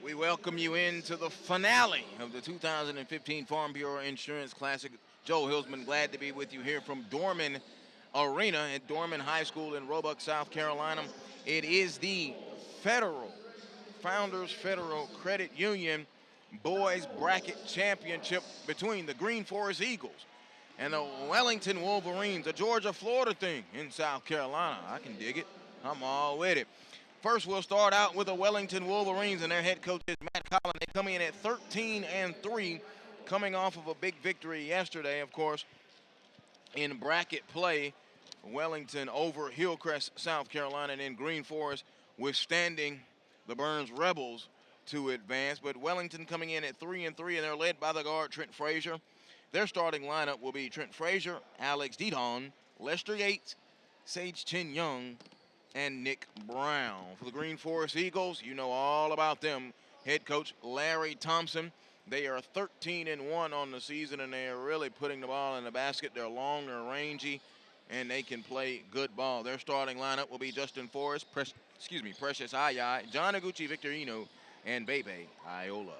We welcome you into the finale of the 2015 Farm Bureau Insurance Classic. Joe Hillsman, glad to be with you here from Dorman Arena at Dorman High School in Roebuck, South Carolina. It is the Founders Federal Credit Union Boys Bracket Championship between the Greenforest Eagles and the Wellington Wolverines, a Georgia-Florida thing in South Carolina. I can dig it. I'm all with it. First, we'll start out with the Wellington Wolverines, and their head coach is Matt Collins. They come in at 13-3, coming off of a big victory yesterday, of course, in bracket play. Wellington over Hillcrest, South Carolina, and then Greenforest withstanding the Burns Rebels to advance. But Wellington coming in at 3-3, and they're led by the guard Trent Frazier. Their starting lineup will be Trent Frazier, Alex Dedon, Lester Yates, Sage Chin Young, and Nick Brown. For the Greenforest Eagles, you know all about them. Head coach Larry Thompson. They are 13-1 on the season, and they are really putting the ball in the basket. They're long, they're rangy, and they can play good ball. Their starting lineup will be Justin Forrest, Precious Ayai, John Iguchi, Victor Eno, and Bebe Iola.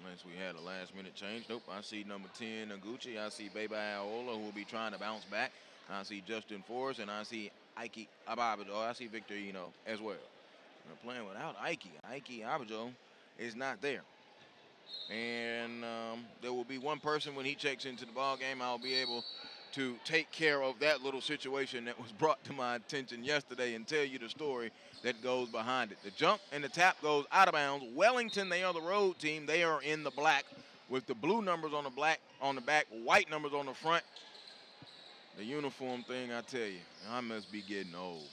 Unless we had a last-minute change. Nope, I see number 10, Iguchi. I see Bebe Iola, who will be trying to bounce back. I see Justin Forrest, and I see Ike Ababajo. I see Victor Eno as well. They're playing without Ike. Ike Ababajo is not there. And there will be one person when he checks into the ball game. I'll be able to take care of that little situation that was brought to my attention yesterday and tell you the story that goes behind it. The jump and the tap goes out of bounds. Wellington, they are the road team. They are in the black with the blue numbers on the back, white numbers on the front. The uniform thing, I tell you, I must be getting old.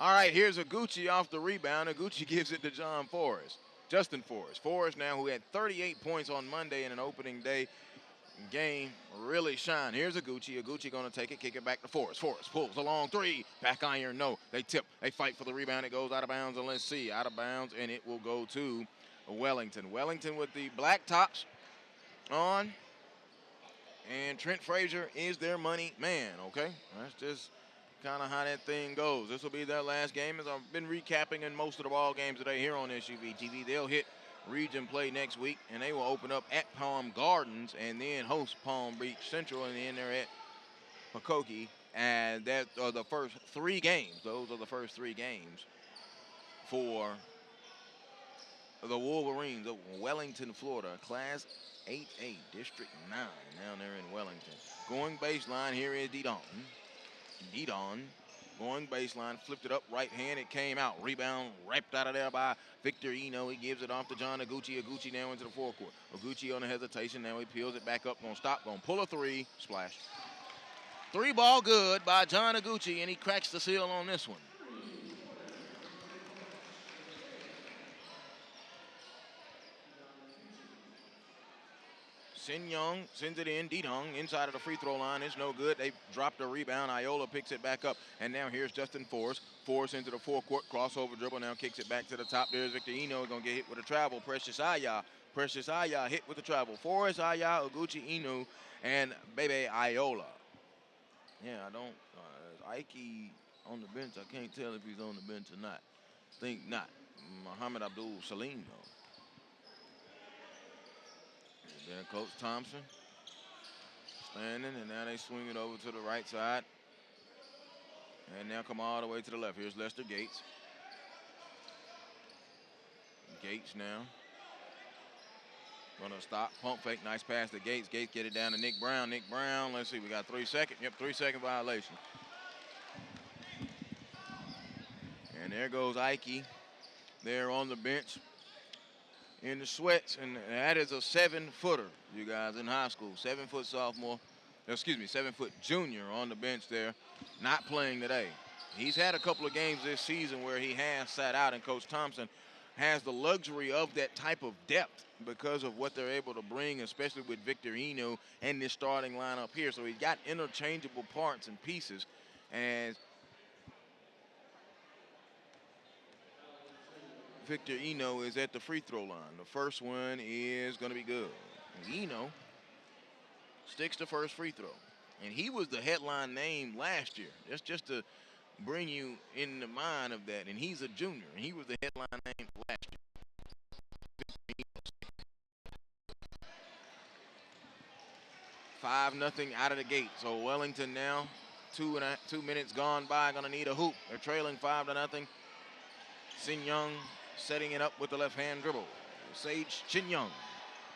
All right, here's Iguchi off the rebound. Iguchi gives it to Justin Forrest. Forrest now, who had 38 points on Monday in an opening day game, really shine. Here's Iguchi. Iguchi going to take it, kick it back to Forrest. Forrest pulls a long three. Back iron, no. They tip. They fight for the rebound. It goes out of bounds, and let's see. Out of bounds, and it will go to Wellington. Wellington with the black tops on. And Trent Frazier is their money man, okay? That's just kind of how that thing goes. This will be their last game, as I've been recapping in most of the ball games today here on SUVtv. They'll hit region play next week, and they will open up at Palm Gardens and then host Palm Beach Central, and then they're at Pacoki. And that are the first three games. Those are the first three games for the Wolverines of Wellington, Florida. Class 8A, District 9, down there in Wellington. Going baseline, here is Dedon. Dedon going baseline, flipped it up, right hand, it came out. Rebound wrapped out of there by Victor Eno. He gives it off to John Iguchi. Iguchi now into the forecourt. Iguchi on the hesitation, now he peels it back up, gonna stop, gonna pull a three, splash. Three ball good by John Iguchi, and he cracks the seal on this one. Sin Young sends it in. Dedong inside of the free throw line. It's no good. They dropped the rebound. Iola picks it back up. And now here's Justin Forrest. Forrest into the forecourt. Crossover dribble. Now kicks it back to the top. There's Victor Eno. Going to get hit with a travel. Precious Ayai. Precious Ayai hit with the travel. Forrest, Ayai, Iguchi, Eno, and Bebe Iola. Yeah, I don't. Ike on the bench. I can't tell if he's on the bench or not. Think not. Muhammad Abdul Salim, though. There, Coach Thompson standing, and now they swing it over to the right side. And now come all the way to the left. Here's Lester Gates. Gates now. Gonna stop, pump fake, nice pass to Gates. Gates get it down to Nick Brown. Nick Brown, let's see, we got 3 seconds. Yep, 3-second violation. And there goes Ike there on the bench in the sweats, and that is a 7-footer, you guys, in high school. 7-foot sophomore, 7-foot junior on the bench there, not playing today. He's had a couple of games this season where he has sat out, and Coach Thompson has the luxury of that type of depth because of what they're able to bring, especially with Victor Eno and this starting lineup here. So he's got interchangeable parts and pieces, and Victor Eno is at the free throw line. The first one is going to be good. Eno sticks the first free throw. And he was the headline name last year. That's just to bring you in the mind of that. And he's a junior, and he was the headline name last year. 5-0 out of the gate. So Wellington now, 2 minutes gone by, gonna need a hoop. They're trailing 5-0. Sin Young setting it up with the left-hand dribble. Sage Chin Young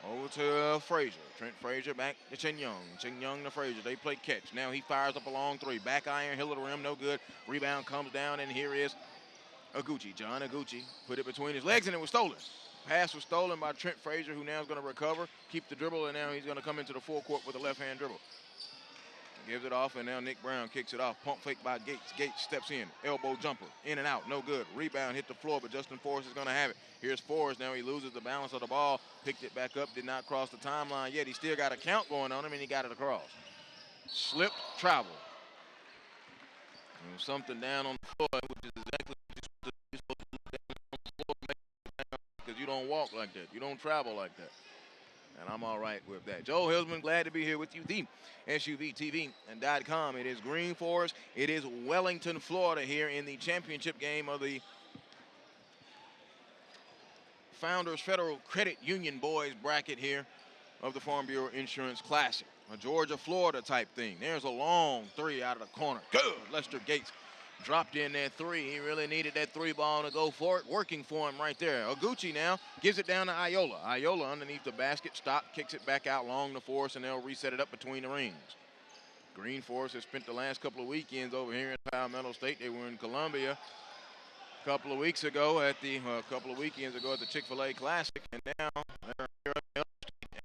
over to Frazier. Trent Frazier back to Chin Young. Chin Young to Frazier. They play catch. Now he fires up a long three. Back iron, hill of the rim, no good. Rebound comes down, and here is Oguchi. John Oguchi put it between his legs, and it was stolen. Pass was stolen by Trent Frazier, who now is going to recover, keep the dribble, and now he's going to come into the forecourt with a left-hand dribble. Gives it off, and now Nick Brown kicks it off. Pump fake by Gates. Gates steps in. Elbow jumper. In and out. No good. Rebound hit the floor, but Justin Forrest is going to have it. Here's Forrest. Now he loses the balance of the ball. Picked it back up. Did not cross the timeline yet. He still got a count going on him, and he got it across. Slipped, travel. And something down on the floor, which is exactly what you're supposed to look down on the floor, because you don't walk like that. You don't travel like that. And I'm all right with that. Joe Hillsman, glad to be here with you. The SUVtv.com. It is Greenforest. It is Wellington, Florida here in the championship game of the Founders Federal Credit Union Boys bracket here of the Farm Bureau Insurance Classic. A Georgia-Florida type thing. There's a long three out of the corner. Good. Lester Gates dropped in that three. He really needed that three ball to go for it. Working for him right there. Oguchi now gives it down to Iola. Iola underneath the basket. Stop, kicks it back out long to Forrest, and they'll reset it up between the rings. Greenforest has spent the last couple of weekends over here in Palmetto State. They were in Columbia a couple of weekends ago at the Chick-fil-A Classic, and now they're here at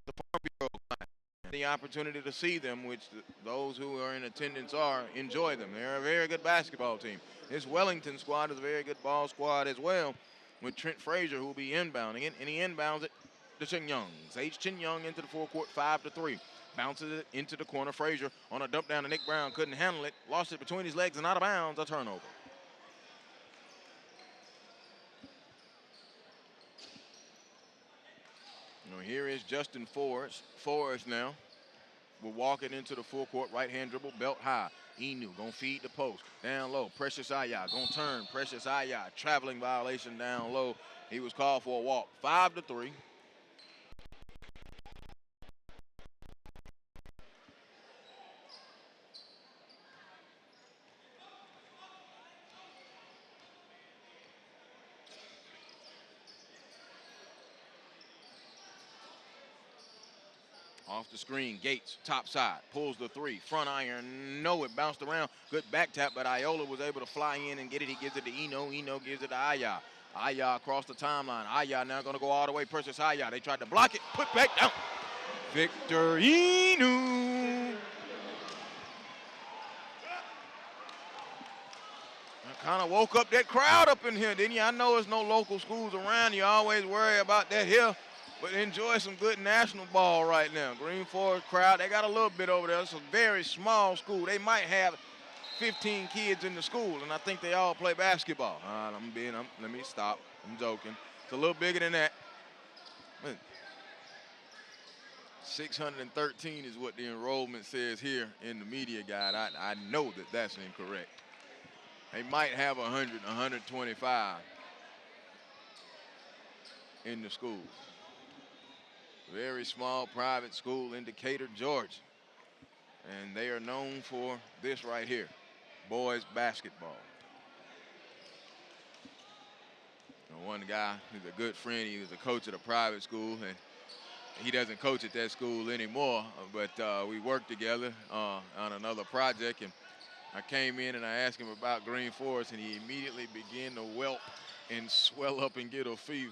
the Farm Bureau Classic. The opportunity to see them, which those who are in attendance enjoy them. They're a very good basketball team. This Wellington squad is a very good ball squad as well, with Trent Frazier, who will be inbounding it, and he inbounds it to Chin Young. Sage Chin Young into the forecourt, 5-3. Bounces it into the corner. Frazier on a dump down to Nick Brown, couldn't handle it, lost it between his legs and out of bounds, a turnover. Here is Justin Forrest. Forrest now will walk it into the full court. Right-hand dribble, belt high. Inu gonna feed the post. Down low, Precious Aya gonna turn. Precious Aya, traveling violation down low. He was called for a walk. 5-3. Off the screen, Gates, top side, pulls the three, front iron, no, it bounced around. Good back tap, but Iola was able to fly in and get it. He gives it to Eno. Eno gives it to Aya. Aya across the timeline. Aya now going to go all the way. Precious Aya. They tried to block it, put back down. Victor Inu. Kind of woke up that crowd up in here, didn't you? I know there's no local schools around. You always worry about that here. But enjoy some good national ball right now. Greenforest crowd, they got a little bit over there. It's a very small school. They might have 15 kids in the school, and I think they all play basketball. Let me stop. I'm joking. It's a little bigger than that. 613 is what the enrollment says here in the media guide. I know that that's incorrect. They might have 100, 125 in the school. Very small private school in Decatur, Georgia. And they are known for this right here, boys basketball. One guy who's a good friend, he was a coach at a private school, and he doesn't coach at that school anymore, but we worked together on another project, and I came in and I asked him about Greenforest, and he immediately began to whelp and swell up and get a fever.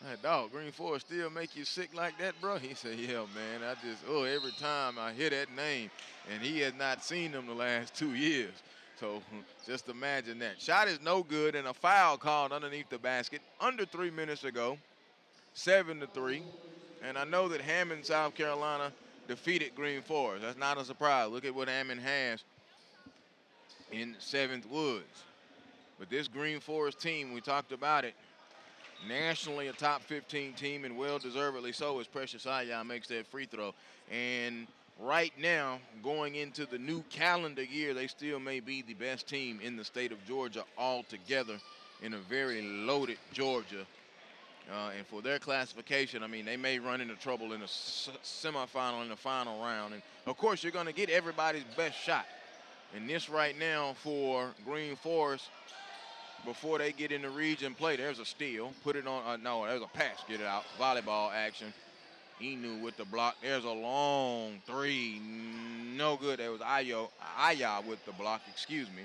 I said, dog, Greenforest still make you sick like that, bro? He said, yeah, man, every time I hear that name, and he has not seen them the last 2 years. So just imagine that. Shot is no good, and a foul called underneath the basket under 3 minutes ago, 7-3. And I know that Hammond, South Carolina, defeated Greenforest. That's not a surprise. Look at what Hammond has in 7th Woods. But this Greenforest team, we talked about it, nationally a top 15 team, and well-deservedly so, as Precious Aya makes that free throw. And right now, going into the new calendar year, they still may be the best team in the state of Georgia altogether in a very loaded Georgia. And for their classification, I mean, they may run into trouble in the semifinal and the final round. And, of course, you're going to get everybody's best shot. And this right now for Greenforest, before they get in the region play, there's a steal. Put it on, no, there's a pass, get it out. Volleyball action. Inu with the block. There's a long three. No good. There was Aya with the block, excuse me.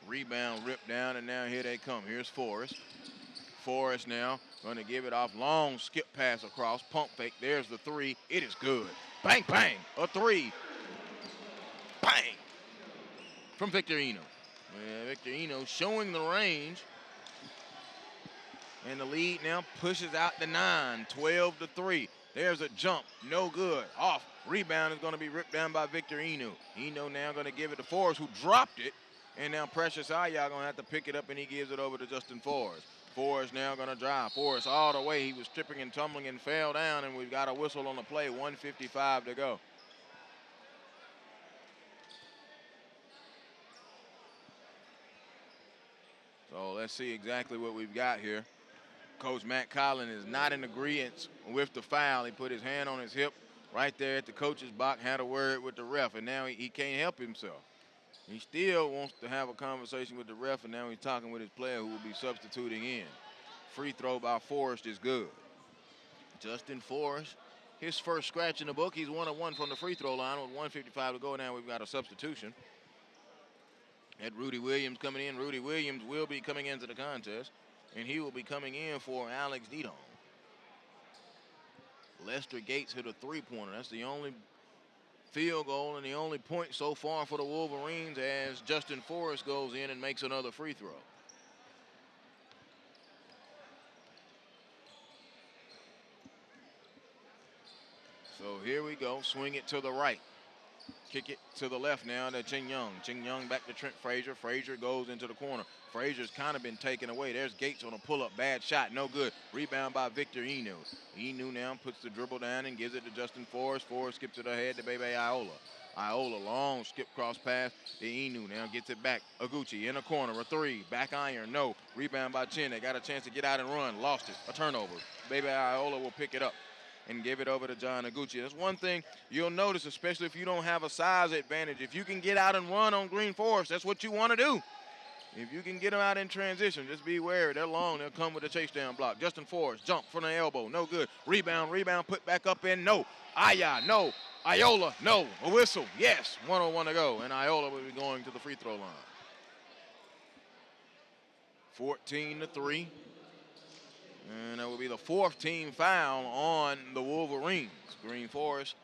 Rebound ripped down, and now here they come. Here's Forrest. Forrest now going to give it off. Long skip pass across. Pump fake. There's the three. It is good. Bang, bang. A three. Bang. From Victorino. Victorino showing the range. And the lead now pushes out to 9. 12-3. There's a jump. No good. Off. Rebound is going to be ripped down by Victorino. Eno now going to give it to Forrest, who dropped it. And now Precious Aya going to have to pick it up, and he gives it over to Justin Forrest. Forrest now going to drive. Forrest all the way. He was tripping and tumbling and fell down, and we've got a whistle on the play. 1:55 to go. So let's see exactly what we've got here. Coach Matt Collins is not in agreement with the foul. He put his hand on his hip right there at the coach's box, had a word with the ref, and now he can't help himself. He still wants to have a conversation with the ref, and now he's talking with his player who will be substituting in. Free throw by Forrest is good. Justin Forrest, his first scratch in the book. He's 1 of 1 from the free throw line with 1:55 to go. Now we've got a substitution. At Rudy Williams coming in. Rudy Williams will be coming into the contest, and he will be coming in for Alex Didon. Lester Gates hit a three-pointer. That's the only field goal and the only point so far for the Wolverines, as Justin Forrest goes in and makes another free throw. So here we go. Swing it to the right. Kick it to the left now to Ching Young. Ching Young back to Trent Frazier. Frazier goes into the corner. Frazier's kind of been taken away. There's Gates on a pull-up. Bad shot. No good. Rebound by Victor Inu. Inu now puts the dribble down and gives it to Justin Forrest. Forrest skips it ahead to Bebe Iola. Iola, long skip cross pass to Inu. Now gets it back. Aguchi in the corner. A three. Back iron. No. Rebound by Chin. They got a chance to get out and run. Lost it. A turnover. Bebe Iola will pick it up and give it over to John Aguchi. That's one thing you'll notice, especially if you don't have a size advantage. If you can get out and run on Greenforest, that's what you want to do. If you can get them out in transition, just be wary. They're long. They'll come with a chase down block. Justin Forrest, jump from the elbow. No good. Rebound, put back up in. No. Aya, no. Iola, no. A whistle, yes. 1:01 to go, and Iola will be going to the free throw line. 14-3. And that will be the fourth team foul on the Wolverines. Greenforest,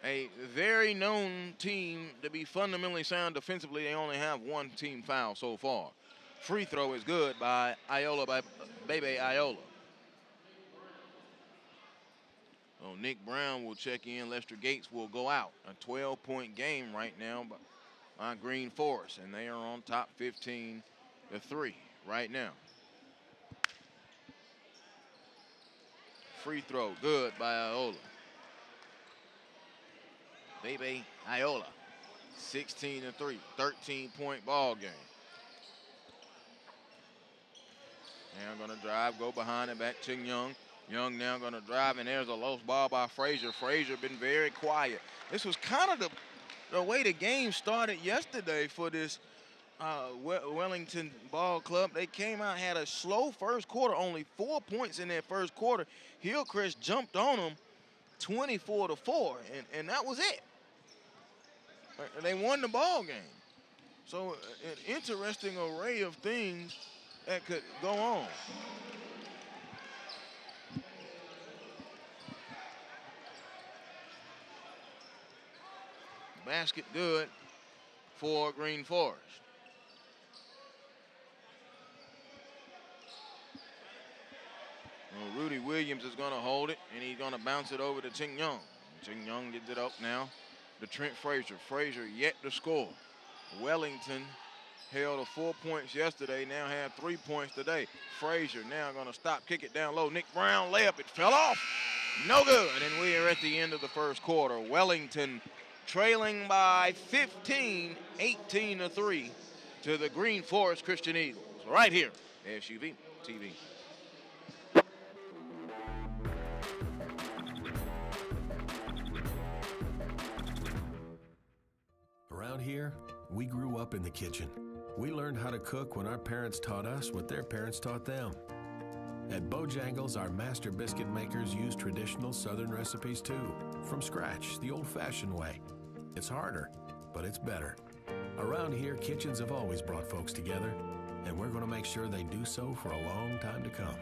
a very known team to be fundamentally sound defensively. They only have one team foul so far. Free throw is good by Bebe Iola. So Nick Brown will check in. Lester Gates will go out. A 12-point game right now by Greenforest, and they are on top 15-3 right now. Free throw, good by Iola. Bebe Iola, 16-3, 13-point ball game. Now going to drive, go behind it, back Ching Young. Young now going to drive, and there's a lost ball by Frazier. Frazier been very quiet. This was kind of the way the game started yesterday for this Wellington ball club. They came out, had a slow first quarter, only 4 points in their first quarter. Hillcrest jumped on them 24-4, and that was it. They won the ball game. So an interesting array of things that could go on. Basket good for Greenforest. Well, Rudy Williams is going to hold it, and he's going to bounce it over to Ching Young. Ching Young gets it up now to Trent Frazier. Frazier yet to score. Wellington held to 4 points yesterday, now had 3 points today. Frazier now going to stop, kick it down low. Nick Brown layup, it fell off. No good, and we are at the end of the first quarter. Wellington trailing by 15, 18-3 to the Greenforest Christian Eagles. Right here, SUVtv. Around here, we grew up in the kitchen. We learned how to cook when our parents taught us what their parents taught them. At Bojangles, our master biscuit makers use traditional Southern recipes too, from scratch, the old-fashioned way. It's harder, but it's better. Around here, kitchens have always brought folks together, and we're going to make sure they do so for a long time to come.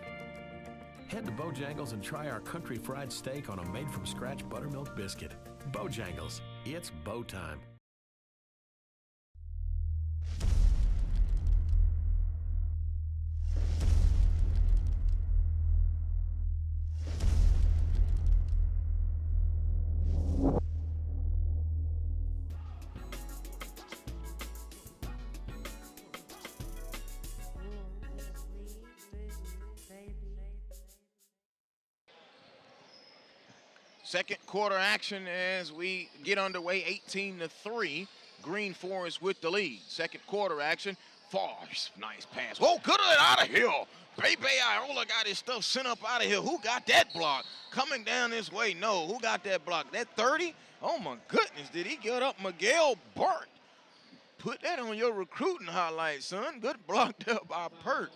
Head to Bojangles and try our country fried steak on a made-from-scratch buttermilk biscuit. Bojangles, it's Bo time. Second quarter action as we get underway, 18-3. Greenforest with the lead. Second quarter action. Force, nice pass. Oh, good out of here. Bebe Iola got his stuff sent up out of here. Who got that block? Coming down this way, no. Who got that block? That 30? Oh, my goodness. Did he get up? Miguel Burt. Put that on your recruiting highlight, son. Good block there by Pert.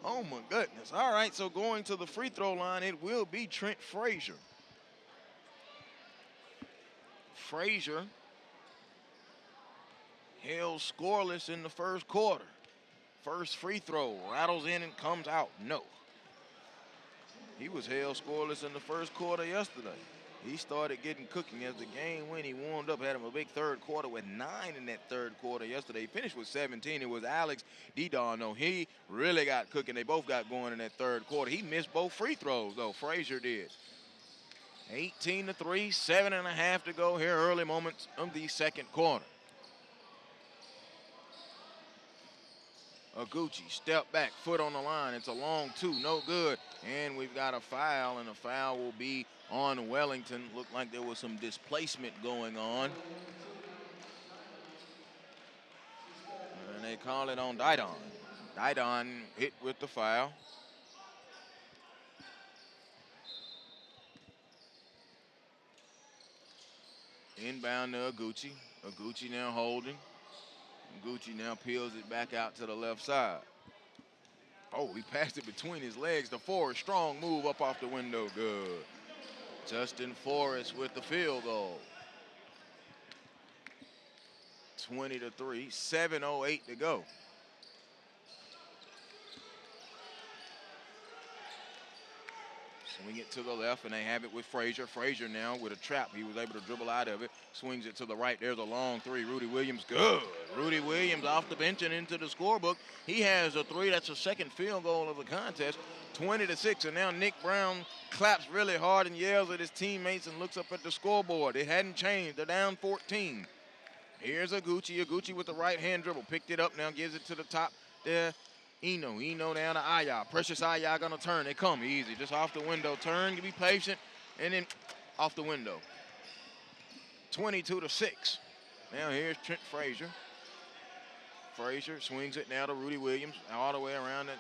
Oh, my goodness. All right, so going to the free throw line, it will be Trent Frazier. Frazier held scoreless in the first quarter. First free throw, rattles in and comes out. No. He was held scoreless in the first quarter yesterday. He started getting cooking as the game went. He warmed up, had him a big third quarter with 9 in that third quarter yesterday. He finished with 17. It was Alex Didon. He really got cooking. They both got going in that third quarter. He missed both free throws, though. Frazier did. 18-3, 7.5 to go here, early moments of the second quarter. Aguchi, step back, foot on the line. It's a long two, no good. And we've got a foul, and a foul will be on Wellington. Looked like there was some displacement going on. And they call it on Didon. Didon hit with the foul. Inbound to Aguchi. Aguchi now holding. Aguchi now peels it back out to the left side. Oh, he passed it between his legs. The Forrest, strong move up off the window. Good. Justin Forrest with the field goal. 20-3, 7:08 to go. Swing it to the left, and they have it with Frazier. Frazier now with a trap. He was able to dribble out of it. Swings it to the right. There's a long three. Rudy Williams, good. Rudy Williams off the bench and into the scorebook. He has a three. That's the second field goal of the contest. 20-6, and now Nick Brown claps really hard and yells at his teammates and looks up at the scoreboard. It hadn't changed. They're down 14. Here's Aguchi. Aguchi with the right-hand dribble. Picked it up now, gives it to the top there. Eno down to Aya. Precious Aya gonna turn. They come easy, just off the window. Turn, be patient, and then off the window. 22-6. Now here's Trent Frazier. Frazier swings it now to Rudy Williams, all the way around to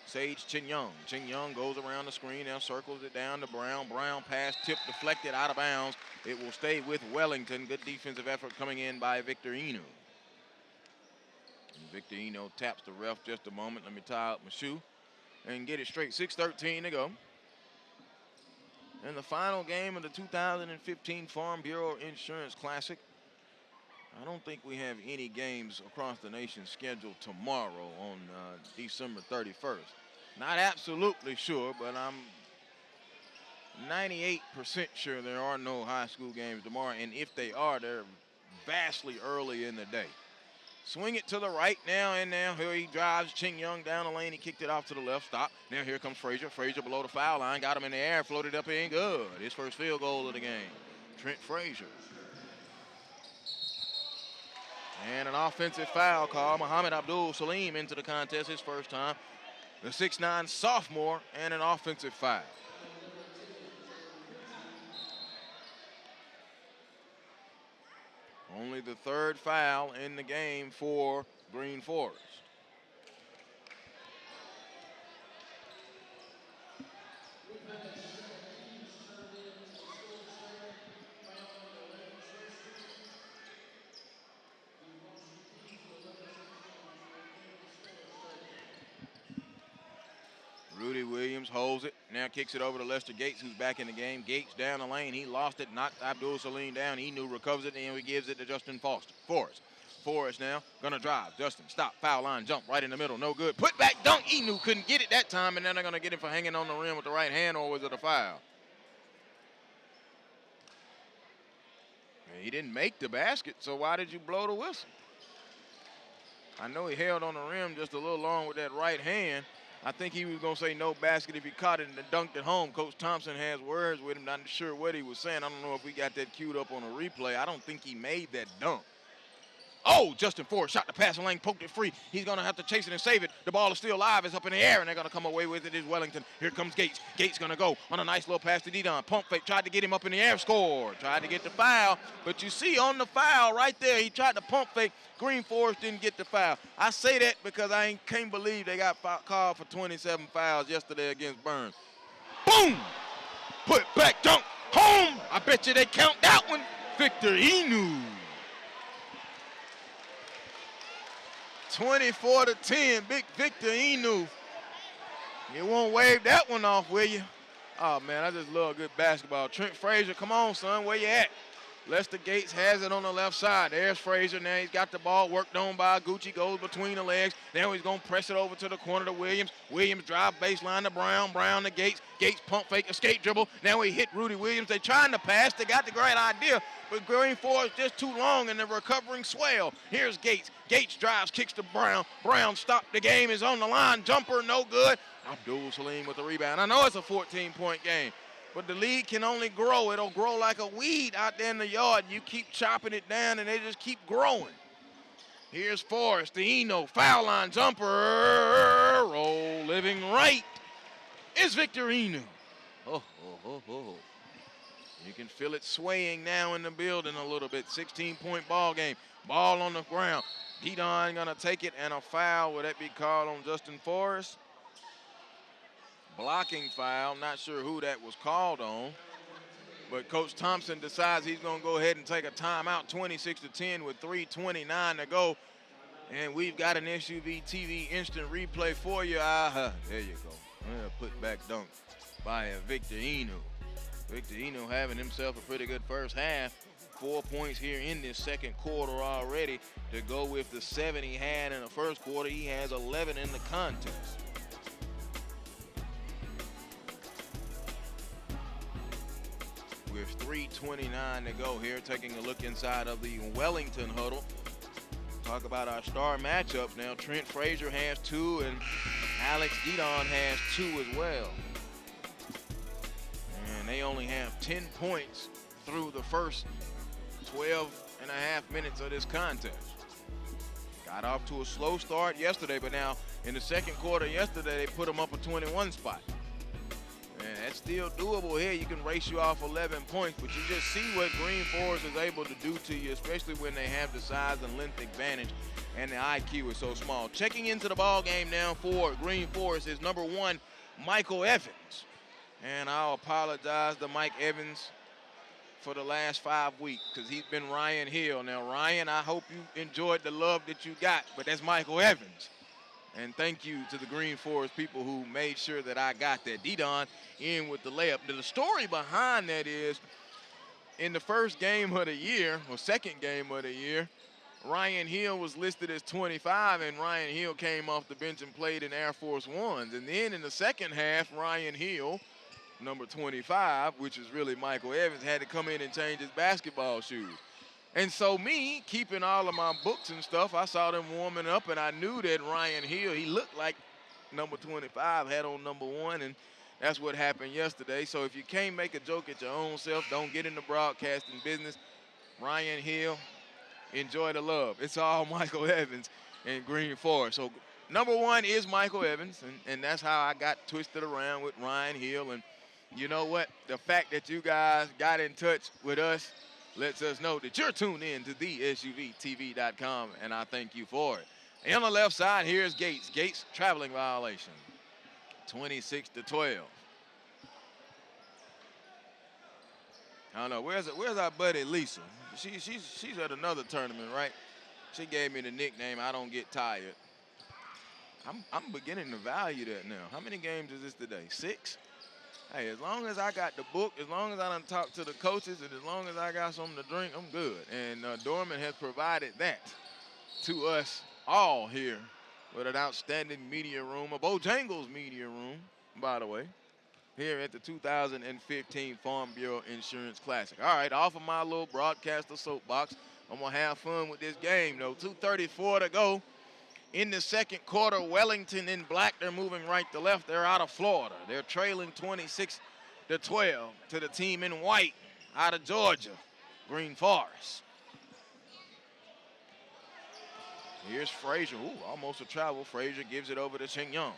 Sage Chin-Young. Chin-Young goes around the screen, now circles it down to Brown. Brown pass, tip deflected out of bounds. It will stay with Wellington. Good defensive effort coming in by Victor Eno. Victor Eno taps the ref just a moment. Let me tie up my shoe and get it straight. 6:13 to go. And the final game of the 2015 Farm Bureau Insurance Classic. I don't think we have any games across the nation scheduled tomorrow on December 31st. Not absolutely sure, but I'm 98% sure there are no high school games tomorrow. And if they are, they're vastly early in the day. Swing it to the right now, and now here he drives Chin-Young down the lane. He kicked it off to the left. Stop. Now here comes Frazier. Frazier below the foul line. Got him in the air. Floated up in. Good. His first field goal of the game. Trent Frazier. And an offensive foul call. Muhammad Abdul Salim into the contest his first time. The 6'9 sophomore and an offensive foul. Only the third foul in the game for Greenforest. Rudy Williams holds it. Now kicks it over to Lester Gates, who's back in the game. Gates down the lane. He lost it, knocked Abdul Salim down. Enu recovers it, and he gives it to Justin Forrest. Forrest now gonna drive. Justin, stop, foul line, jump right in the middle, no good. Put back dunk. Enu couldn't get it that time, and then they're gonna get him for hanging on the rim with the right hand, or was it a foul? He didn't make the basket, so why did you blow the whistle? I know he held on the rim just a little long with that right hand. I think he was going to say no basket if he caught it and dunked it home. Coach Thompson has words with him. Not sure what he was saying. I don't know if we got that queued up on a replay. I don't think he made that dunk. Oh, Justin Forrest shot the passing lane, poked it free. He's going to have to chase it and save it. The ball is still live. It's up in the air, and they're going to come away with it. Is Wellington. Here comes Gates. Gates going to go on a nice little pass to Didon. Pump fake, tried to get him up in the air, scored. Tried to get the foul, but you see on the foul right there, he tried to pump fake. Greenforest didn't get the foul. I say that because I can't believe they got called for 27 fouls yesterday against Burns. Boom! Put back, dunk, home! I bet you they count that one. Victor Enu. 24-10, big Victor Enu. You won't wave that one off, will you? Oh, man, I just love good basketball. Trent Frazier, come on, son, where you at? Lester Gates has it on the left side. There's Frazier. Now he's got the ball worked on by Gucci. Goes between the legs. Now he's going to press it over to the corner to Williams. Williams drive baseline to Brown. Brown to Gates. Gates pump fake, escape dribble. Now he hit Rudy Williams. They trying to pass. They got the great idea. But Greenforest just too long and they're recovering swell. Here's Gates. Gates drives, kicks to Brown. Brown stopped the game. Is on the line. Jumper, no good. Abdul Salim with the rebound. I know it's a 14-point game. But the league can only grow. It'll grow like a weed out there in the yard. You keep chopping it down, and they just keep growing. Here's Forrest, the Eno, foul line jumper. Roll living right is Victor Enu. Oh. You can feel it swaying now in the building a little bit. 16-point ball game. Ball on the ground. Didon going to take it, and a foul. Would that be called on Justin Forrest? Blocking foul. Not sure who that was called on. But Coach Thompson decides he's going to go ahead and take a timeout, 26-10 with 3:29 to go. And we've got an SUVtv instant replay for you. There you go. Put back dunk by Victor Enu. Victor Enu having himself a pretty good first half. 4 points here in this second quarter already to go with the 7 he had in the first quarter. He has 11 in the contest. With 3:29 to go here, taking a look inside of the Wellington huddle. Talk about our star matchups now. Trent Frazier has 2 and Alex Didon has 2 as well. And they only have 10 points through the first 12 and a half minutes of this contest. Got off to a slow start yesterday, but now in the second quarter yesterday, they put them up a 21 spot. And that's still doable here. You can race you off 11 points, but you just see what Greenforest is able to do to you, especially when they have the size and length advantage and the IQ is so small. Checking into the ball game now for Greenforest is number 1, Michael Evans. And I'll apologize to Mike Evans for the last 5 weeks because he's been Ryan Hill. Now, Ryan, I hope you enjoyed the love that you got, but that's Michael Evans. And thank you to the Greenforest people who made sure that I got that. Didon in with the layup. Now, the story behind that is in the first game of the year, or second game of the year, Ryan Hill was listed as 25, and Ryan Hill came off the bench and played in Air Force Ones. And then in the second half, Ryan Hill, number 25, which is really Michael Evans, had to come in and change his basketball shoes. And so me, keeping all of my books and stuff, I saw them warming up, and I knew that Ryan Hill, he looked like number 25, had on number 1, and that's what happened yesterday. So if you can't make a joke at your own self, don't get in the broadcasting business. Ryan Hill, enjoy the love. It's all Michael Evans and Greenforest. So number 1 is Michael Evans, and that's how I got twisted around with Ryan Hill. And you know what? The fact that you guys got in touch with us lets us know that you're tuned in to the SUVtv.com, and I thank you for it. And on the left side, here's Gates. Gates, traveling violation. 26-12. I don't know. Where's our buddy Lisa? She's at another tournament, right? She gave me the nickname I don't get tired. I'm beginning to value that now. How many games is this today? 6? Hey, as long as I got the book, as long as I done talked to the coaches, and as long as I got something to drink, I'm good. And Dorman has provided that to us all here with an outstanding media room, a Bojangles media room, by the way, here at the 2015 Farm Bureau Insurance Classic. All right, off of my little broadcaster soapbox, I'm going to have fun with this game, though. 2:34 to go. In the second quarter, Wellington in black, they're moving right to left. They're out of Florida. They're trailing 26-12 to the team in white out of Georgia, Greenforest. Here's Frazier. Ooh, almost a travel. Frazier gives it over to Shin Young.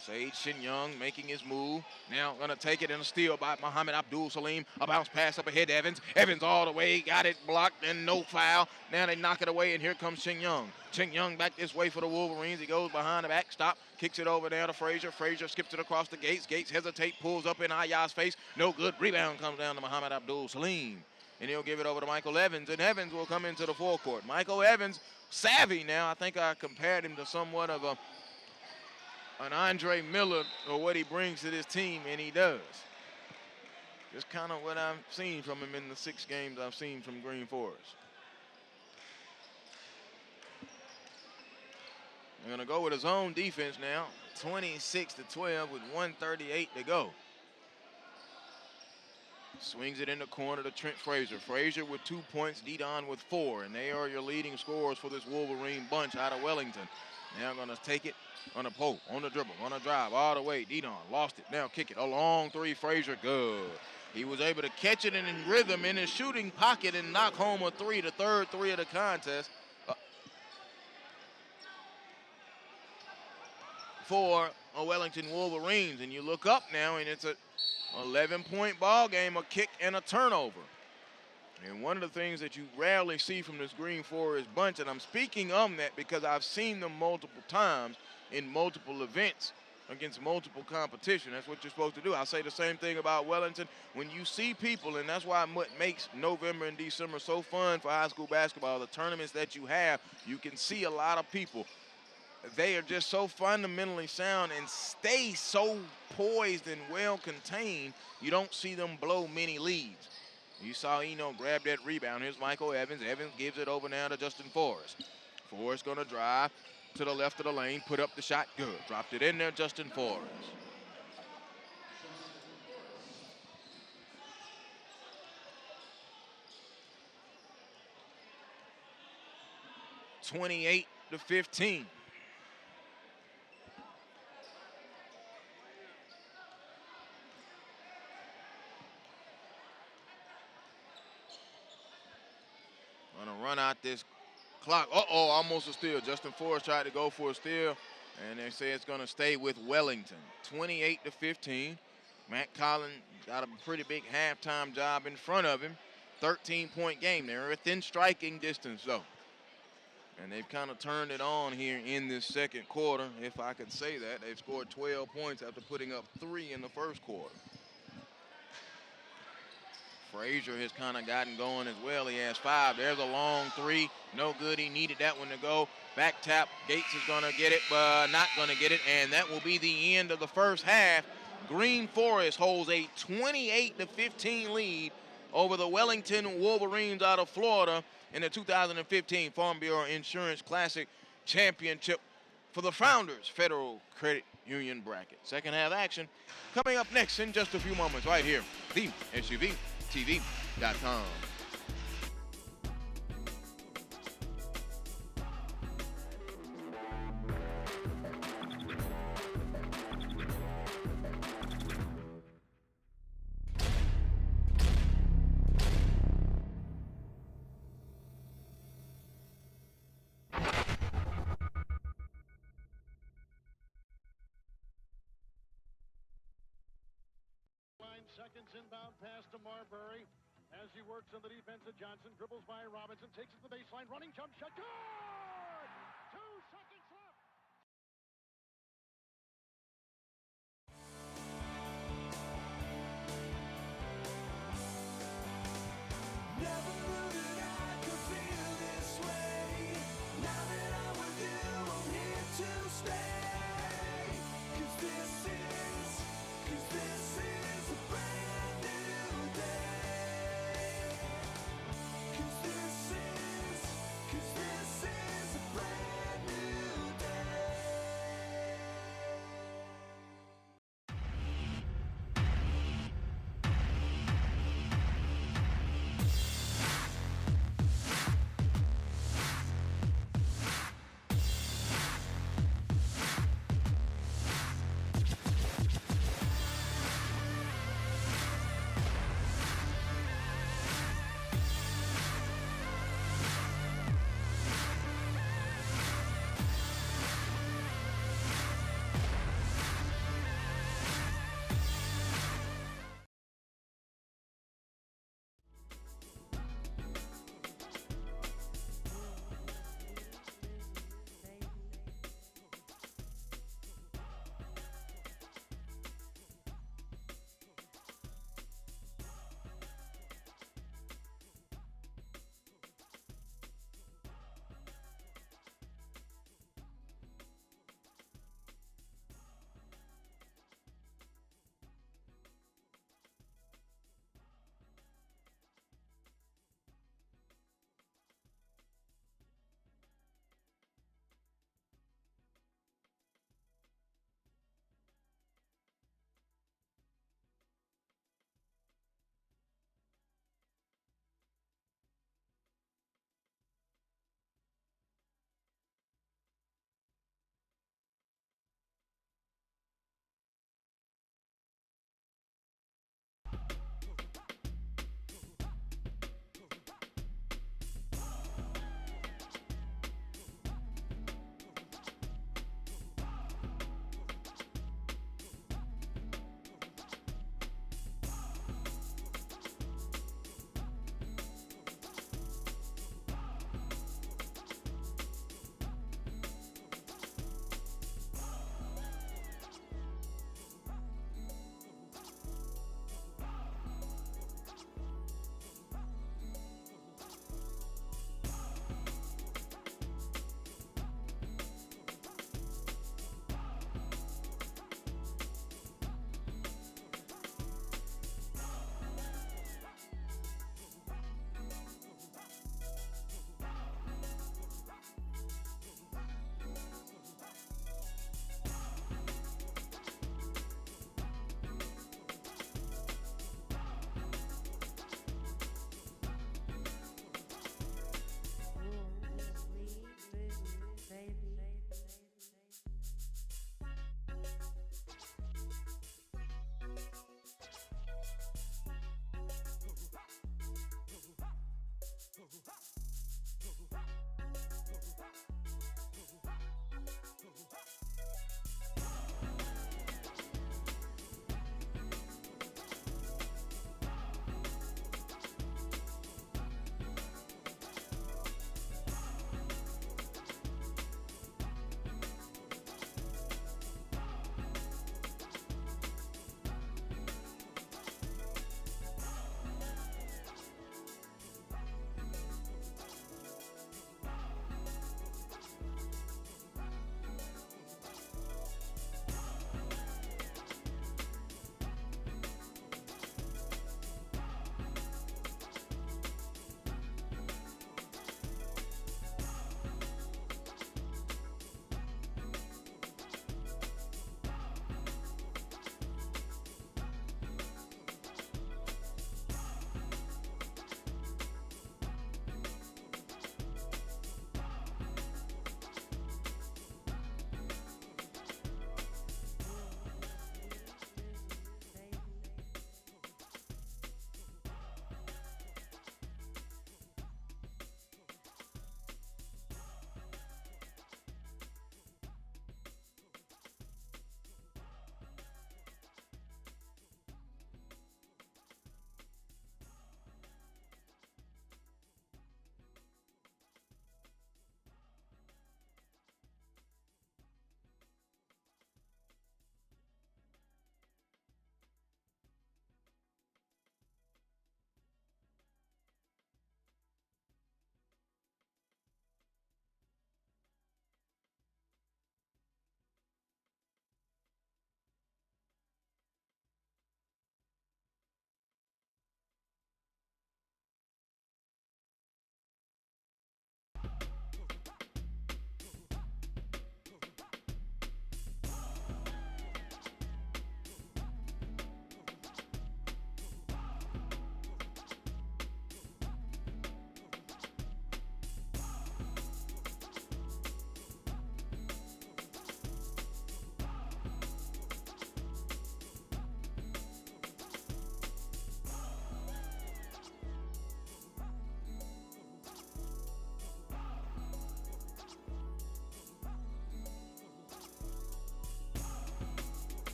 Sage Shin-Young making his move. Now going to take it in a steal by Muhammad Abdul Salim. A bounce pass up ahead to Evans. Evans all the way. Got it blocked and no foul. Now they knock it away and here comes Shin-Young. Shin-Young back this way for the Wolverines. He goes behind the backstop. Kicks it over there to Frazier. Frazier skips it across the Gates. Gates hesitate. Pulls up in Aya's face. No good. Rebound comes down to Muhammad Abdul Salim. And he'll give it over to Michael Evans. And Evans will come into the forecourt. Michael Evans, savvy now. I think I compared him to somewhat of an Andre Miller or what he brings to this team, and he does. Just kind of what I've seen from him in the 6 games I've seen from Greenforest. They're going to go with his own defense now, 26-12 with 1:38 to go. Swings it in the corner to Trent Frazier. Frazier with 2 points, Didon with 4, and they are your leading scorers for this Wolverine bunch out of Wellington. Now going to take it on a pull, on the dribble, on a drive, all the way. Didon lost it. Now kick it. A long 3, Frazier, good. He was able to catch it in rhythm in his shooting pocket and knock home a 3, the third 3 of the contest. For a Wellington Wolverines. And you look up now, and it's a 11-point ball game, a kick and a turnover. And one of the things that you rarely see from this Greenforest bunch, and I'm speaking on that because I've seen them multiple times in multiple events against multiple competition. That's what you're supposed to do. I'll say the same thing about Wellington. When you see people, and that's why what makes November and December so fun for high school basketball, the tournaments that you have, you can see a lot of people. They are just so fundamentally sound and stay so poised and well contained, you don't see them blow many leads. You saw Eno grab that rebound. Here's Michael Evans. Evans gives it over now to Justin Forrest. Forrest going to drive to the left of the lane, put up the shot, good. Dropped it in there, Justin Forrest. (28-15). Gonna run out this clock. Almost a steal. Justin Forrest tried to go for a steal, and they say it's gonna stay with Wellington. 28-15. Matt Collins got a pretty big halftime job in front of him. 13-point game. They're within striking distance, though. And they've kind of turned it on here in this second quarter, if I could say that. They've scored 12 points after putting up 3 in the first quarter. Frazier has kind of gotten going as well. He has 5. There's a long 3. No good. He needed that one to go. Back tap. Gates is going to get it, but not going to get it. And that will be the end of the first half. Greenforest holds a 28-15 lead over the Wellington Wolverines out of Florida in the 2015 Farm Bureau Insurance Classic Championship for the Founders Federal Credit Union bracket. Second half action coming up next in just a few moments right here. The SUVtv.com. Seconds inbound pass to Marbury. As he works on the defense of Johnson, dribbles by Robinson, takes it to the baseline, running jump shot, good! 2 seconds left. Never knew that I could feel this way. Now that I'm with you, I'm here to stay. 'Cause this is a brand new day. 'Cause this is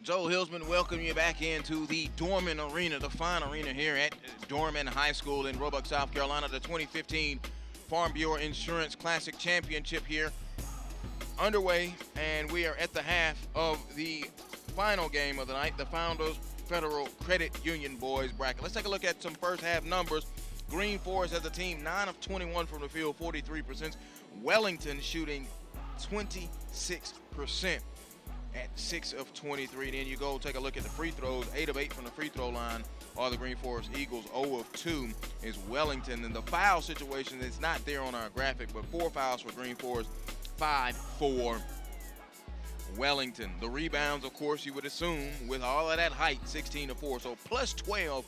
Joe Hillsman welcome you back into the Dorman Arena, the fine arena here at Dorman High School in Roebuck, South Carolina. The 2015 Farm Bureau Insurance Classic Championship here underway, and we are at the half of the final game of the night, the Founders Federal Credit Union boys bracket. Let's take a look at some first half numbers. Greenforest as a team, 9 of 21 from the field, 43%. Wellington shooting 26% at 6 of 23. Then you go take a look at the free throws, 8 of 8 from the free throw line are the Greenforest Eagles. 0 of 2 is Wellington. And the foul situation is not there on our graphic, but 4 fouls for Greenforest, 5 for Wellington. The rebounds, of course, you would assume with all of that height, 16 to 4. So plus 12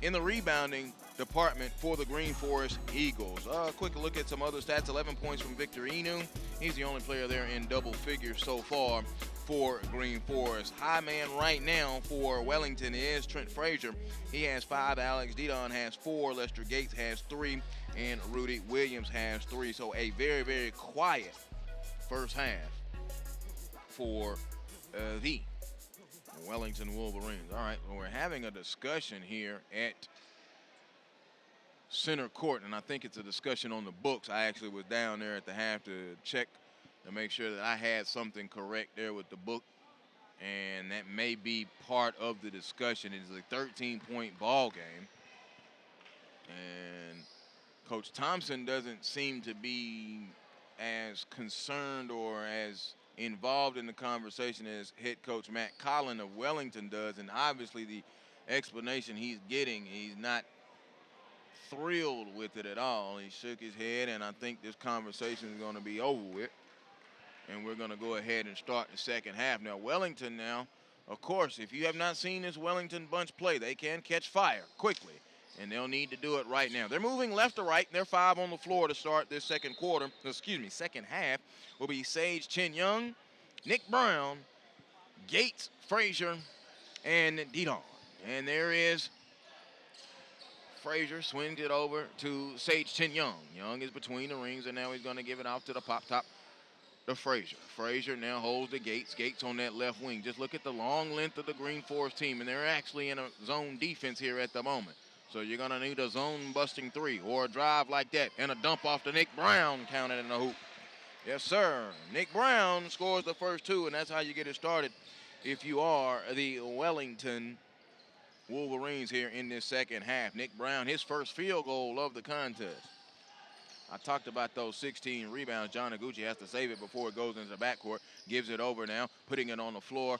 in the rebounding department for the Greenforest Eagles. Quick look at some other stats. 11 points from Victor Inu. He's the only player there in double figures so far for Greenforest. High man right now for Wellington is Trent Frazier. He has 5. Alex Didon has 4. Lester Gates has 3. And Rudy Williams has 3. So a very, very quiet first half for the Wellington Wolverines. All right, well, we're having a discussion here at center court, and I think it's a discussion on the books. I actually was down there at the half to check to make sure that I had something correct there with the book, and that may be part of the discussion. It's a 13-point ball game, and Coach Thompson doesn't seem to be as concerned or as involved in the conversation as head coach Matt Collin of Wellington does, and obviously the explanation he's getting, he's not thrilled with it at all. He shook his head, and I think this conversation is going to be over with, and we're going to go ahead and start the second half. Now, Wellington now, of course, if you have not seen this Wellington bunch play, they can catch fire quickly, and they'll need to do it right now. They're moving left to right, and they're 5 on the floor to start this second half. Will be Sage Chin Young, Nick Brown, Gates, Frazier, and Didon. And there is Frazier, swings it over to Sage Chin Young. Young is between the rings, and now he's going to give it out to the pop top to Frazier. Frazier now holds the Gates. Gates on that left wing. Just look at the long length of the Greenforest team, and they're actually in a zone defense here at the moment. So you're going to need a zone-busting 3 or a drive like that and a dump off to Nick Brown counted in the hoop. Yes, sir. Nick Brown scores the first 2, and that's how you get it started if you are the Wellington Wolverines here in this second half. Nick Brown, his first field goal of the contest. I talked about those 16 rebounds. John Iguchi has to save it before it goes into the backcourt. Gives it over now, putting it on the floor.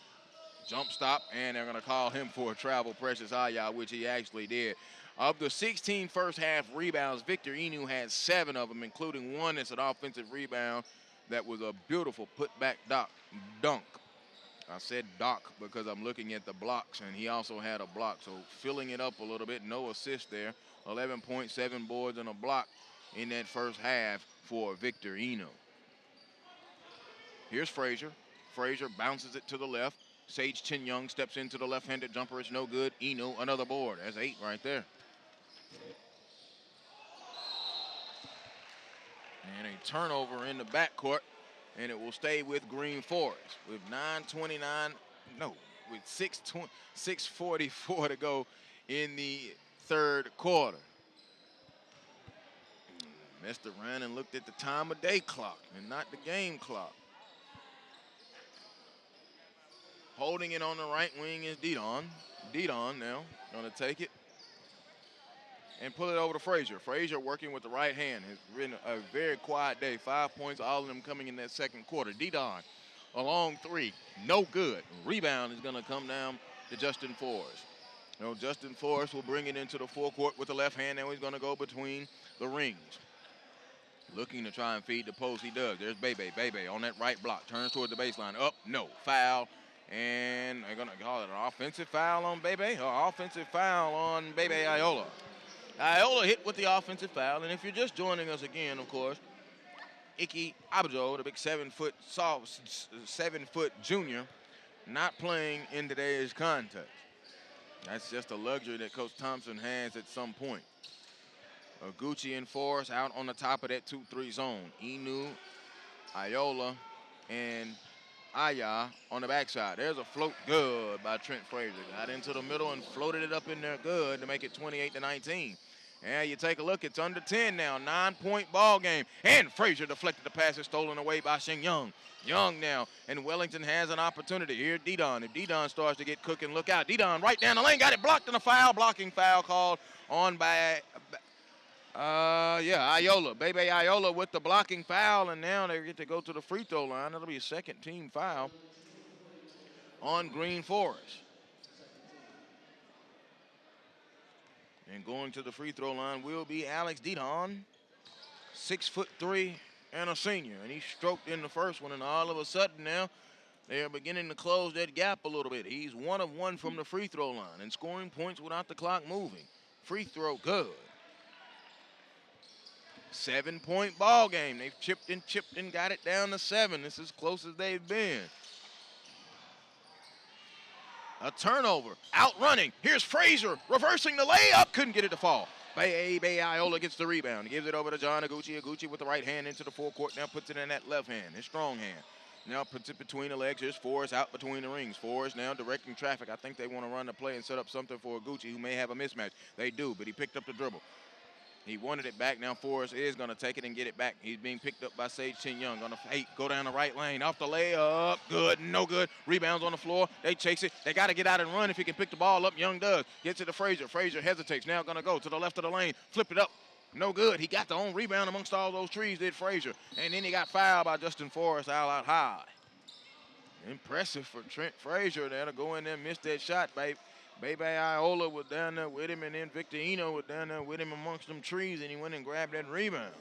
Jump stop, and they're going to call him for a travel Precious Aya, which he actually did. Of the 16 first half rebounds, Victor Inu had 7 of them, including one that's an offensive rebound that was a beautiful put-back dunk. I said dock because I'm looking at the blocks, and he also had a block. So filling it up a little bit, no assist there. 11.7 boards and a block in that first half for Victor Inu. Here's Frazier. Frazier bounces it to the left. Sage Chin Young steps into the left-handed jumper. It's no good. Inu, another board. That's 8 right there. And a turnover in the backcourt, and it will stay with Greenforest with 6:44 to go in the third quarter. Messed around and looked at the time of day clock and not the game clock. Holding it on the right wing is Didon. Didon now going to take it and pull it over to Frazier. Frazier working with the right hand. Has been a very quiet day. 5 points, all of them coming in that second quarter. Didon, a long 3, no good. Rebound is going to come down to Justin Forrest. Justin Forrest will bring it into the forecourt with the left hand. Now he's going to go between the rings. Looking to try and feed the post. He does. There's Bebe. Bebe on that right block. Turns toward the baseline. Up, no. Foul. And they're going to call it an offensive foul on Bebe. Or offensive foul on Bebe Iola. Iola hit with the offensive foul. And if you're just joining us again, of course, Ike Abjo, the big 7-foot junior, not playing in today's contest. That's just a luxury that Coach Thompson has at some point. Gucci and Forrest out on the top of that 2-3 zone. Inu, Iola, and Aya on the backside. There's a float good by Trent Frazier. Got into the middle and floated it up in there good to make it 28-19. And you take a look, it's under 10 now, 9-point ball game. And Frazier deflected the pass, is stolen away by Shing Young. Young now, and Wellington has an opportunity. Here, Didon. If Didon starts to get cooking, look out. Didon right down the lane, got it blocked in a foul. Blocking foul called on by, Iola. Bebe Iola with the blocking foul, and now they get to go to the free throw line. That'll be a second team foul on Greenforest. And going to the free throw line will be Alex Didon, 6'3" and a senior. And he stroked in the first one, and all of a sudden now they are beginning to close that gap a little bit. He's 1 of 1 from the free throw line and scoring points without the clock moving. Free throw good. 7-point ball game. They've chipped and got it down to 7. This is as close as they've been. A turnover, outrunning. Here's Frazier, reversing the layup. Couldn't get it to fall. Bebe Iola gets the rebound. He gives it over to John Aguchi. Aguchi with the right hand into the forecourt. Now puts it in that left hand, his strong hand. Now puts it between the legs. Here's Forrest out between the rings. Forrest now directing traffic. I think they want to run the play and set up something for Aguchi, who may have a mismatch. They do, but he picked up the dribble. He wanted it back. Now Forrest is going to take it and get it back. He's being picked up by Sage Chin Young. On the fake, go down the right lane. Off the layup. Good, no good. Rebounds on the floor. They chase it. They got to get out and run if he can pick the ball up. Young does. Gets it to Frazier. Frazier hesitates. Now going to go to the left of the lane. Flip it up. No good. He got the own rebound amongst all those trees, did Frazier. And then he got fouled by Justin Forrest out high. Impressive for Trent Frazier there to go in there and miss that shot, babe. Bebe Iola was down there with him, and then Victorino was down there with him amongst them trees, and he went and grabbed that rebound.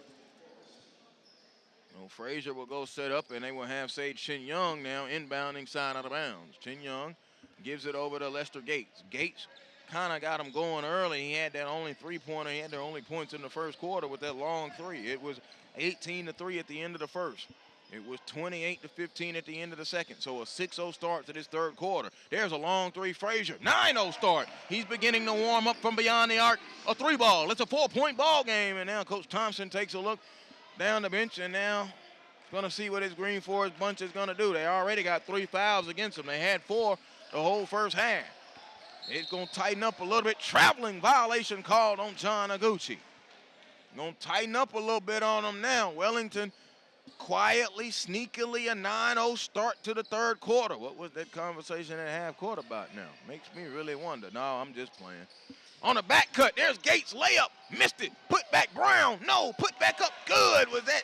Well, Frazier will go set up, and they will have Sage Chin Young now inbounding side out of bounds. Chin Young gives it over to Lester Gates. Gates kind of got him going early. He had that only three-pointer. He had their only points in the first quarter with that long three. It was 18-3 at the end of the first. It was 28-15 at the end of the second. So a 6-0 start to this third quarter. There's a long three, Frazier. 9-0 start. He's beginning to warm up from beyond the arc. A 3-ball. It's a 4-point ball game. And now Coach Thompson takes a look down the bench, and now he's going to see what his Greenforest bunch is going to do. They already got 3 fouls against them. They had 4 the whole first half. It's going to tighten up a little bit. Traveling violation called on John Aguchi. Going to tighten up a little bit on them now. Wellington quietly, sneakily, a 9-0 start to the third quarter. What was that conversation at half court about now? Makes me really wonder. No, I'm just playing. On the back cut, there's Gates, layup, missed it. Put back Brown, no, put back up, good. Was that,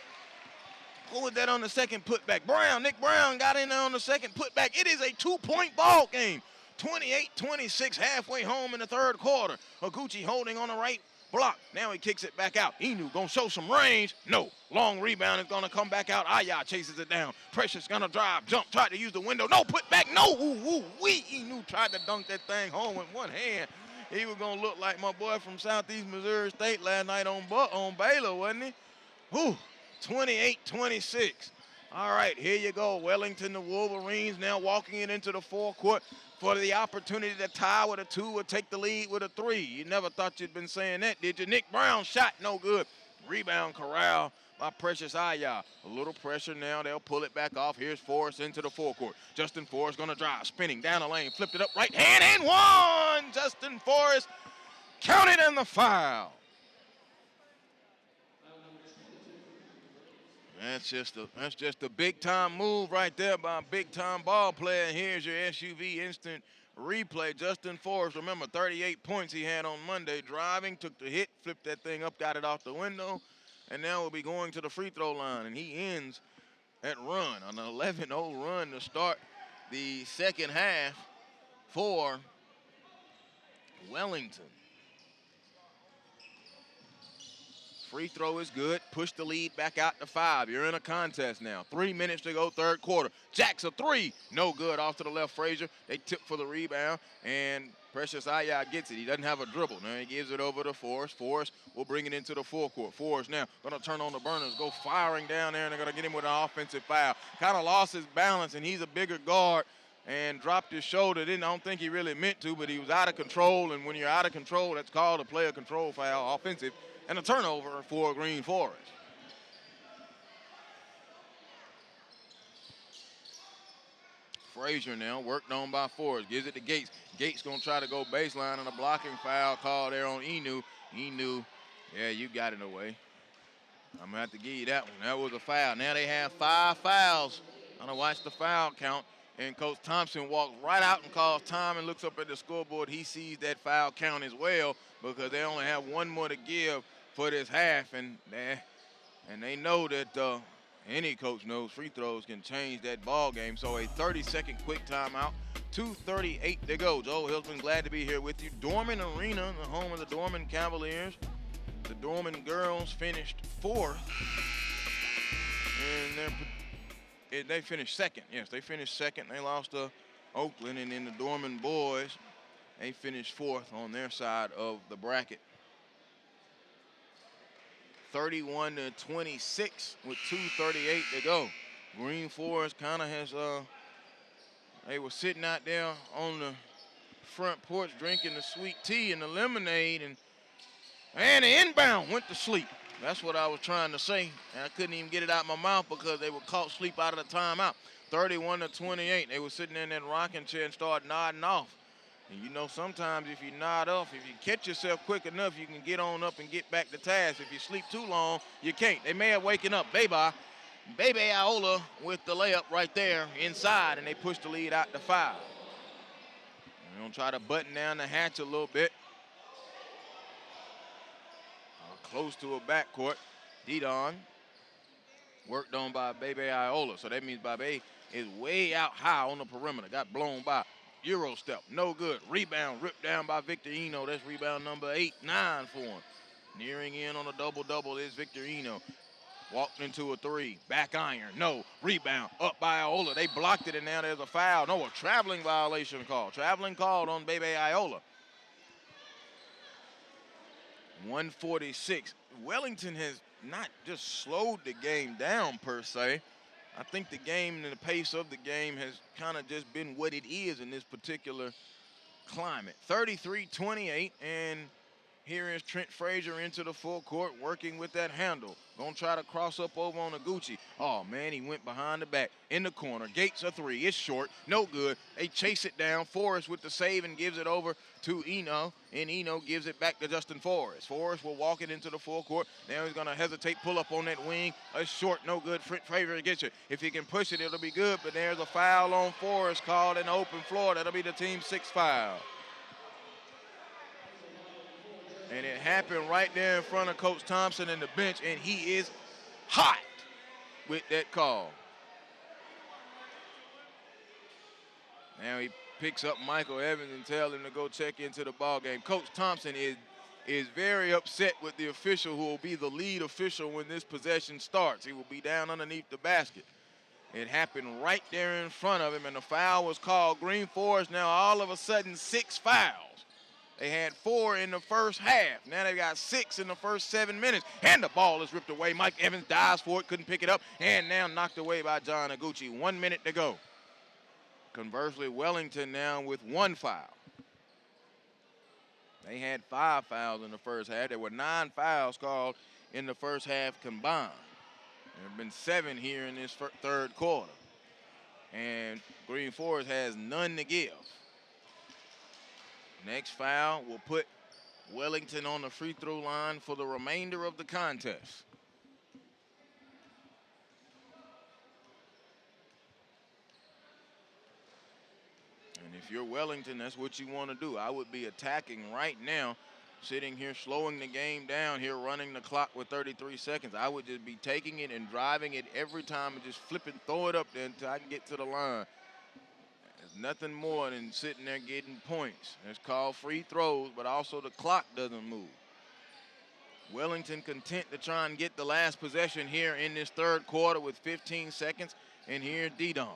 who was that on the second put back? Brown, Nick Brown got in there on the second put back. It is a 2-point ball game. 28-26, halfway home in the third quarter. Aguchi holding on the right block. Now he kicks it back out. Inu gonna show some range. No. Long rebound is gonna come back out. Aya chases it down. Precious gonna drive, jump, tried to use the window. No, put back. No. Inu tried to dunk that thing home with one hand. He was gonna look like my boy from Southeast Missouri State last night on Baylor, wasn't he? Whew. 28-26. All right, here you go. Wellington, the Wolverines now walking it into the forecourt for the opportunity to tie with a 2 or take the lead with a 3. You never thought you'd been saying that, did you? Nick Brown shot, no good. Rebound corral by Precious Aya. A little pressure now. They'll pull it back off. Here's Forrest into the forecourt. Justin Forrest going to drive, spinning down the lane, flipped it up, right hand, and one! Justin Forrest counted in the foul. That's just a big-time move right there by a big-time ball player. Here's your SUV instant replay. Justin Forrest, remember, 38 points he had on Monday. Driving, took the hit, flipped that thing up, got it off the window, and now we'll be going to the free throw line. And he ends that run, an 11-0 run to start the second half for Wellington. Free throw is good. Push the lead back out to 5. You're in a contest now. 3 minutes to go, third quarter. Jacks a 3. No good off to the left, Frazier. They tip for the rebound, and Precious Aya gets it. He doesn't have a dribble. Now he gives it over to Forrest. Forrest will bring it into the forecourt. Forrest now going to turn on the burners, go firing down there, and they're going to get him with an offensive foul. Kind of lost his balance, and he's a bigger guard, and dropped his shoulder. I don't think he really meant to, but he was out of control, and when you're out of control, that's called a player control foul, offensive. And a turnover for Greenforest. Frazier now, worked on by Forrest. Gives it to Gates. Gates going to try to go baseline, and a blocking foul call there on Inu. Inu, yeah, you got it away. I'm going to have to give you that one. That was a foul. Now they have 5 fouls. I'm going to watch the foul count. And Coach Thompson walks right out and calls time and looks up at the scoreboard. He sees that foul count as well because they only have 1 more to give for this half. And they know that any coach knows free throws can change that ball game. So a 30-second quick timeout. 2:38 to go. Joel Hillsman, glad to be here with you. Dorman Arena, the home of the Dorman Cavaliers. The Dorman girls finished 4th. And they finished 2nd. Yes, they finished 2nd. They lost to Oakland. And then the Dorman boys, they finished 4th on their side of the bracket. 31-26 with 2:38 to go. Greenforest kind of has, they were sitting out there on the front porch drinking the sweet tea and the lemonade, and the inbound went to sleep. That's what I was trying to say, and I couldn't even get it out of my mouth because they were caught sleep out of the timeout. 31-28. They were sitting in that rocking chair and started nodding off. And you know, sometimes if you nod off, if you catch yourself quick enough, you can get on up and get back to task. If you sleep too long, you can't. They may have waken up. Baby Iola with the layup right there inside, and they push the lead out to 5. They're going to try to button down the hatch a little bit. Close to a backcourt. Didon worked on by Bebe Iola. So that means Bebe is way out high on the perimeter. Got blown by. Euro step. No good. Rebound ripped down by Victor Eno. That's rebound number 8-9 for him. Nearing in on a double-double is Victor Eno. Walked into a 3. Back iron. No. Rebound. Up by Iola. They blocked it, and now there's a foul. No, a traveling violation call. Traveling called on Bebe Iola. 146. Wellington has not just slowed the game down per se. I think the game and the pace of the game has kind of just been what it is in this particular climate. 33-28, and here is Trent Frazier into the full court working with that handle. Gonna try to cross up over on Aguchi. Oh man, he went behind the back in the corner. Gates a 3. It's short, no good. They chase it down. Forrest with the save and gives it over to Eno, and Eno gives it back to Justin Forrest. Forrest will walk it into the full court. Now he's gonna hesitate, pull up on that wing. It's short, no good. Frazier gets it. If he can push it, it'll be good. But there's a foul on Forrest called in the open floor. That'll be the team 6th foul. And it happened right there in front of Coach Thompson and the bench, and he is hot with that call. Now he picks up Michael Evans and tells him to go check into the ball game. Coach Thompson is very upset with the official who will be the lead official when this possession starts. He will be down underneath the basket. It happened right there in front of him, and the foul was called. Greenforest now all of a sudden 6 fouls. They had 4 in the first half. Now they've got 6 in the first 7 minutes. And the ball is ripped away. Mike Evans dives for it, couldn't pick it up. And now knocked away by John Aguchi. 1 minute to go. Conversely, Wellington now with 1 foul. They had 5 fouls in the first half. There were 9 fouls called in the first half combined. There have been 7 here in this third quarter. And Greenforest has none to give. Next foul will put Wellington on the free throw line for the remainder of the contest. And if you're Wellington, that's what you want to do. I would be attacking right now, sitting here, slowing the game down here, running the clock with 33 seconds. I would just be taking it and driving it every time and just flip and throw it up there until I can get to the line. Nothing more than sitting there getting points. It's called free throws, but also the clock doesn't move. Wellington content to try and get the last possession here in this third quarter with 15 seconds. And here's Didon.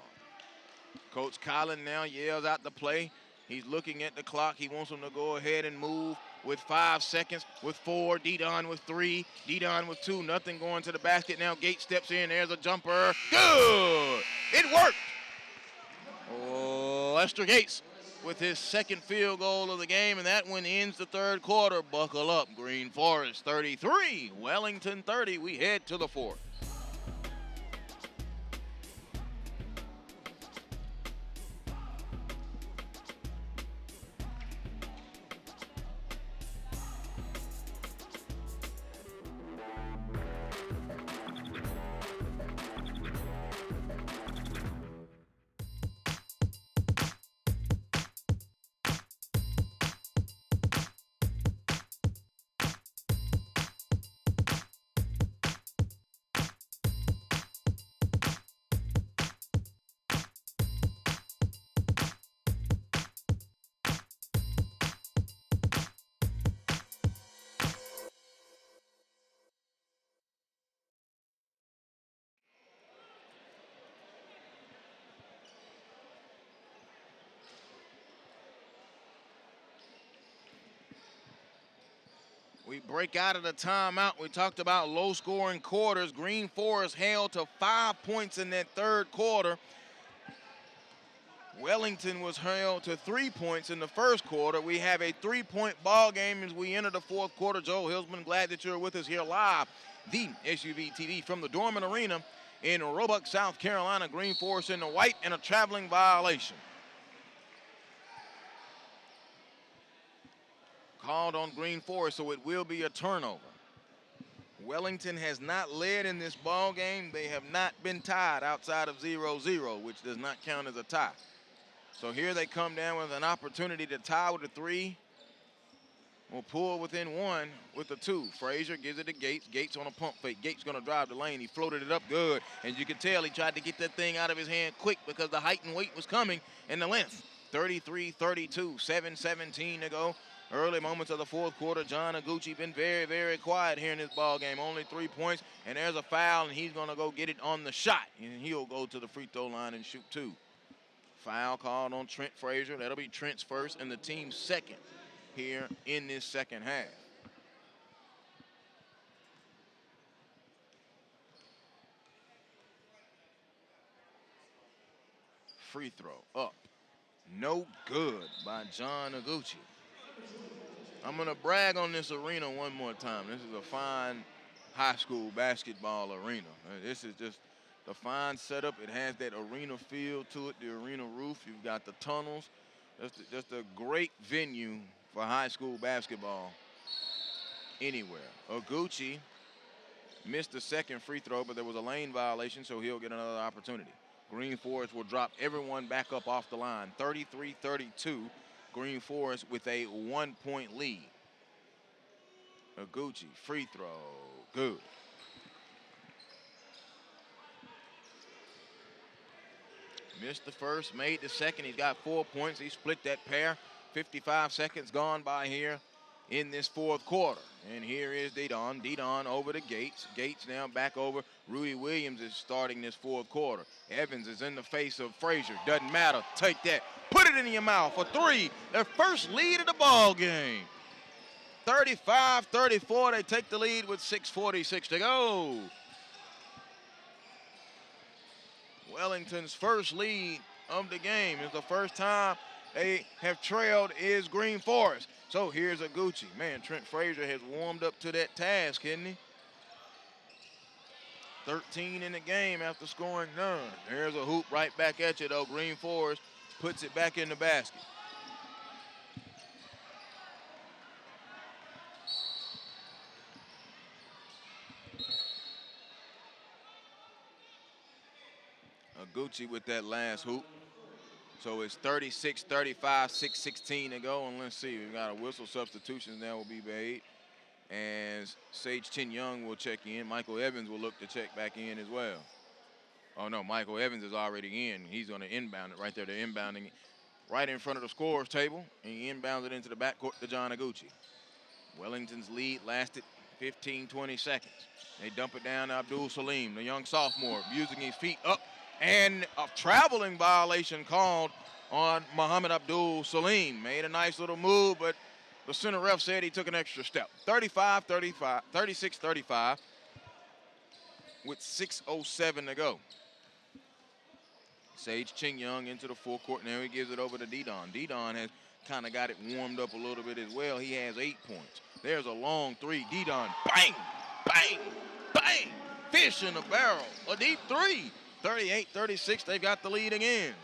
Coach Collin now yells out the play. He's looking at the clock. He wants them to go ahead and move with 5 seconds, with 4. Didon with 3. Didon with 2. Nothing going to the basket now. Gates steps in. There's a jumper. Good. It worked. Lester Gates with his second field goal of the game, and that one ends the third quarter. Buckle up. Greenforest 33, Wellington 30. We head to the fourth. we break out of the timeout. We talked about low-scoring quarters. Greenforest held to 5 points in that third quarter. Wellington was held to 3 points in the first quarter. We have a 3-point ball game as we enter the fourth quarter. Joe Hilsman, glad that you're with us here live, the SUVtv from the Dorman Arena in Roebuck, South Carolina. Greenforest in the white and a traveling violation. Called on Greenforest, so it will be a turnover. Wellington has not led in this ball game. They have not been tied outside of 0-0, which does not count as a tie. So here they come down with an opportunity to tie with a 3. Will pull within 1 with a 2. Frazier gives it to Gates. Gates on a pump fake. Gates going to drive the lane. He floated it up good. And you can tell he tried to get that thing out of his hand quick because the height and weight was coming and the length. 33-32, 7:17 to go. Early moments of the fourth quarter. John Iguchi been very, very quiet here in this ball game. Only 3 points, and there's a foul, and he's going to go get it on the shot. And he'll go to the free throw line and shoot 2. Foul called on Trent Frazier. That'll be Trent's first and the team's second here in this second half. Free throw up. No good by John Iguchi. I'm going to brag on this arena one more time. This is a fine high school basketball arena. This is just a fine setup. It has that arena feel to it, the arena roof. You've got the tunnels. Just a great venue for high school basketball anywhere. Iguchi missed the second free throw, but there was a lane violation, so he'll get another opportunity. Greenforest will drop everyone back up off the line. 33-32. Greenforest with a 1-point lead. Iguchi, free throw, good. Missed the first, made the second. He's got 4 points. He split that pair. 55 seconds gone by here in this fourth quarter. And here is Didon. Didon over to Gates. Gates now back over. Rudy Williams is starting this fourth quarter. Evans is in the face of Frazier. Doesn't matter. Take that. Put it in your mouth for 3. Their first lead of the ball game. 35-34. They take the lead with 6:46 to go. Wellington's first lead of the game. It's the first time they have trailed is Greenforest. So here's Iguchi. Man, Trent Frazier has warmed up to that task, hasn't he? 13 in the game after scoring none. There's a hoop right back at you, though. Greenforest puts it back in the basket. Iguchi with that last hoop. So it's 36-35, 6:16 to go. And let's see, we've got a whistle substitution that will be made. And Sage Chin Young will check in. Michael Evans will look to check back in as well. Oh, no, Michael Evans is already in. He's going to inbound it right there. They're inbounding it right in front of the scorer's table. And he inbounds it into the backcourt to John Iguchi. Wellington's lead lasted 15-20 seconds. They dump it down to Abdul Salim, the young sophomore, using his feet up. And a traveling violation called on Muhammad Abdul Salim. Made a nice little move, but the center ref said he took an extra step. 36-35 with 6:07 to go. Sage Ching Young into the full court. Now he gives it over to Didon. Didon has kind of got it warmed up a little bit as well. He has 8 points. There's a long 3. Didon, bang, bang, bang. Fish in the barrel. A deep 3. 38-36, they've got the lead again.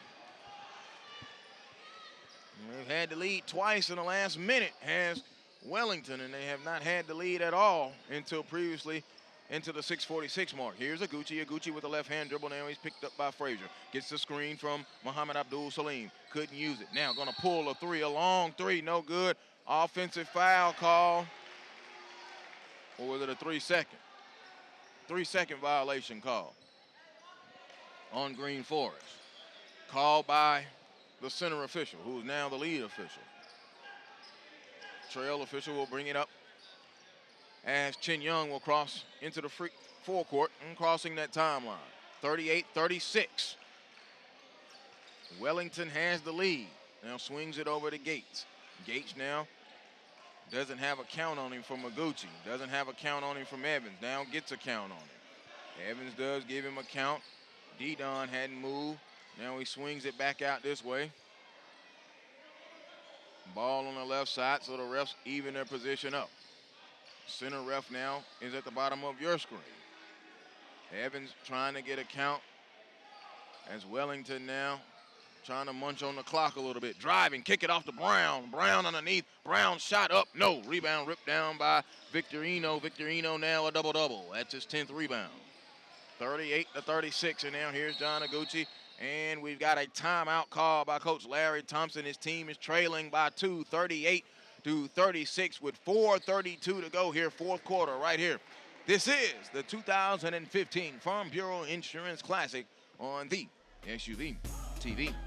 They've had the lead twice in the last minute, has Wellington, and they have not had the lead at all until previously into the 6:46 mark. Here's Iguchi. Iguchi with a left-hand dribble. Now he's picked up by Frazier. Gets the screen from Muhammad Abdul Salim. Couldn't use it. Now going to pull a 3, a long 3, no good. Offensive foul call. Or was it a 3-second? 3-second violation call on Greenforest, called by the center official, who is now the lead official. Trail official will bring it up as Chin Young will cross into the forecourt and crossing that timeline. 38-36. Wellington has the lead. Now swings it over to Gates. Gates now Doesn't have a count on him from Maguchi. Doesn't have a count on him from Evans. Now gets a count on him. Evans does give him a count. D-Don hadn't moved. Now he swings it back out this way. Ball on the left side, so the refs even their position up. Center ref now is at the bottom of your screen. Evans trying to get a count as Wellington now trying to munch on the clock a little bit. Driving, kick it off to Brown. Brown underneath. Brown shot up. No. Rebound ripped down by Victorino. Victorino now a double-double. That's his 10th rebound. 38-36. And now here's John Iguchi. And we've got a timeout call by Coach Larry Thompson. His team is trailing by 2, 38-36 with 4:32 to go here, fourth quarter right here. This is the 2015 Farm Bureau Insurance Classic on the SUVtv.com.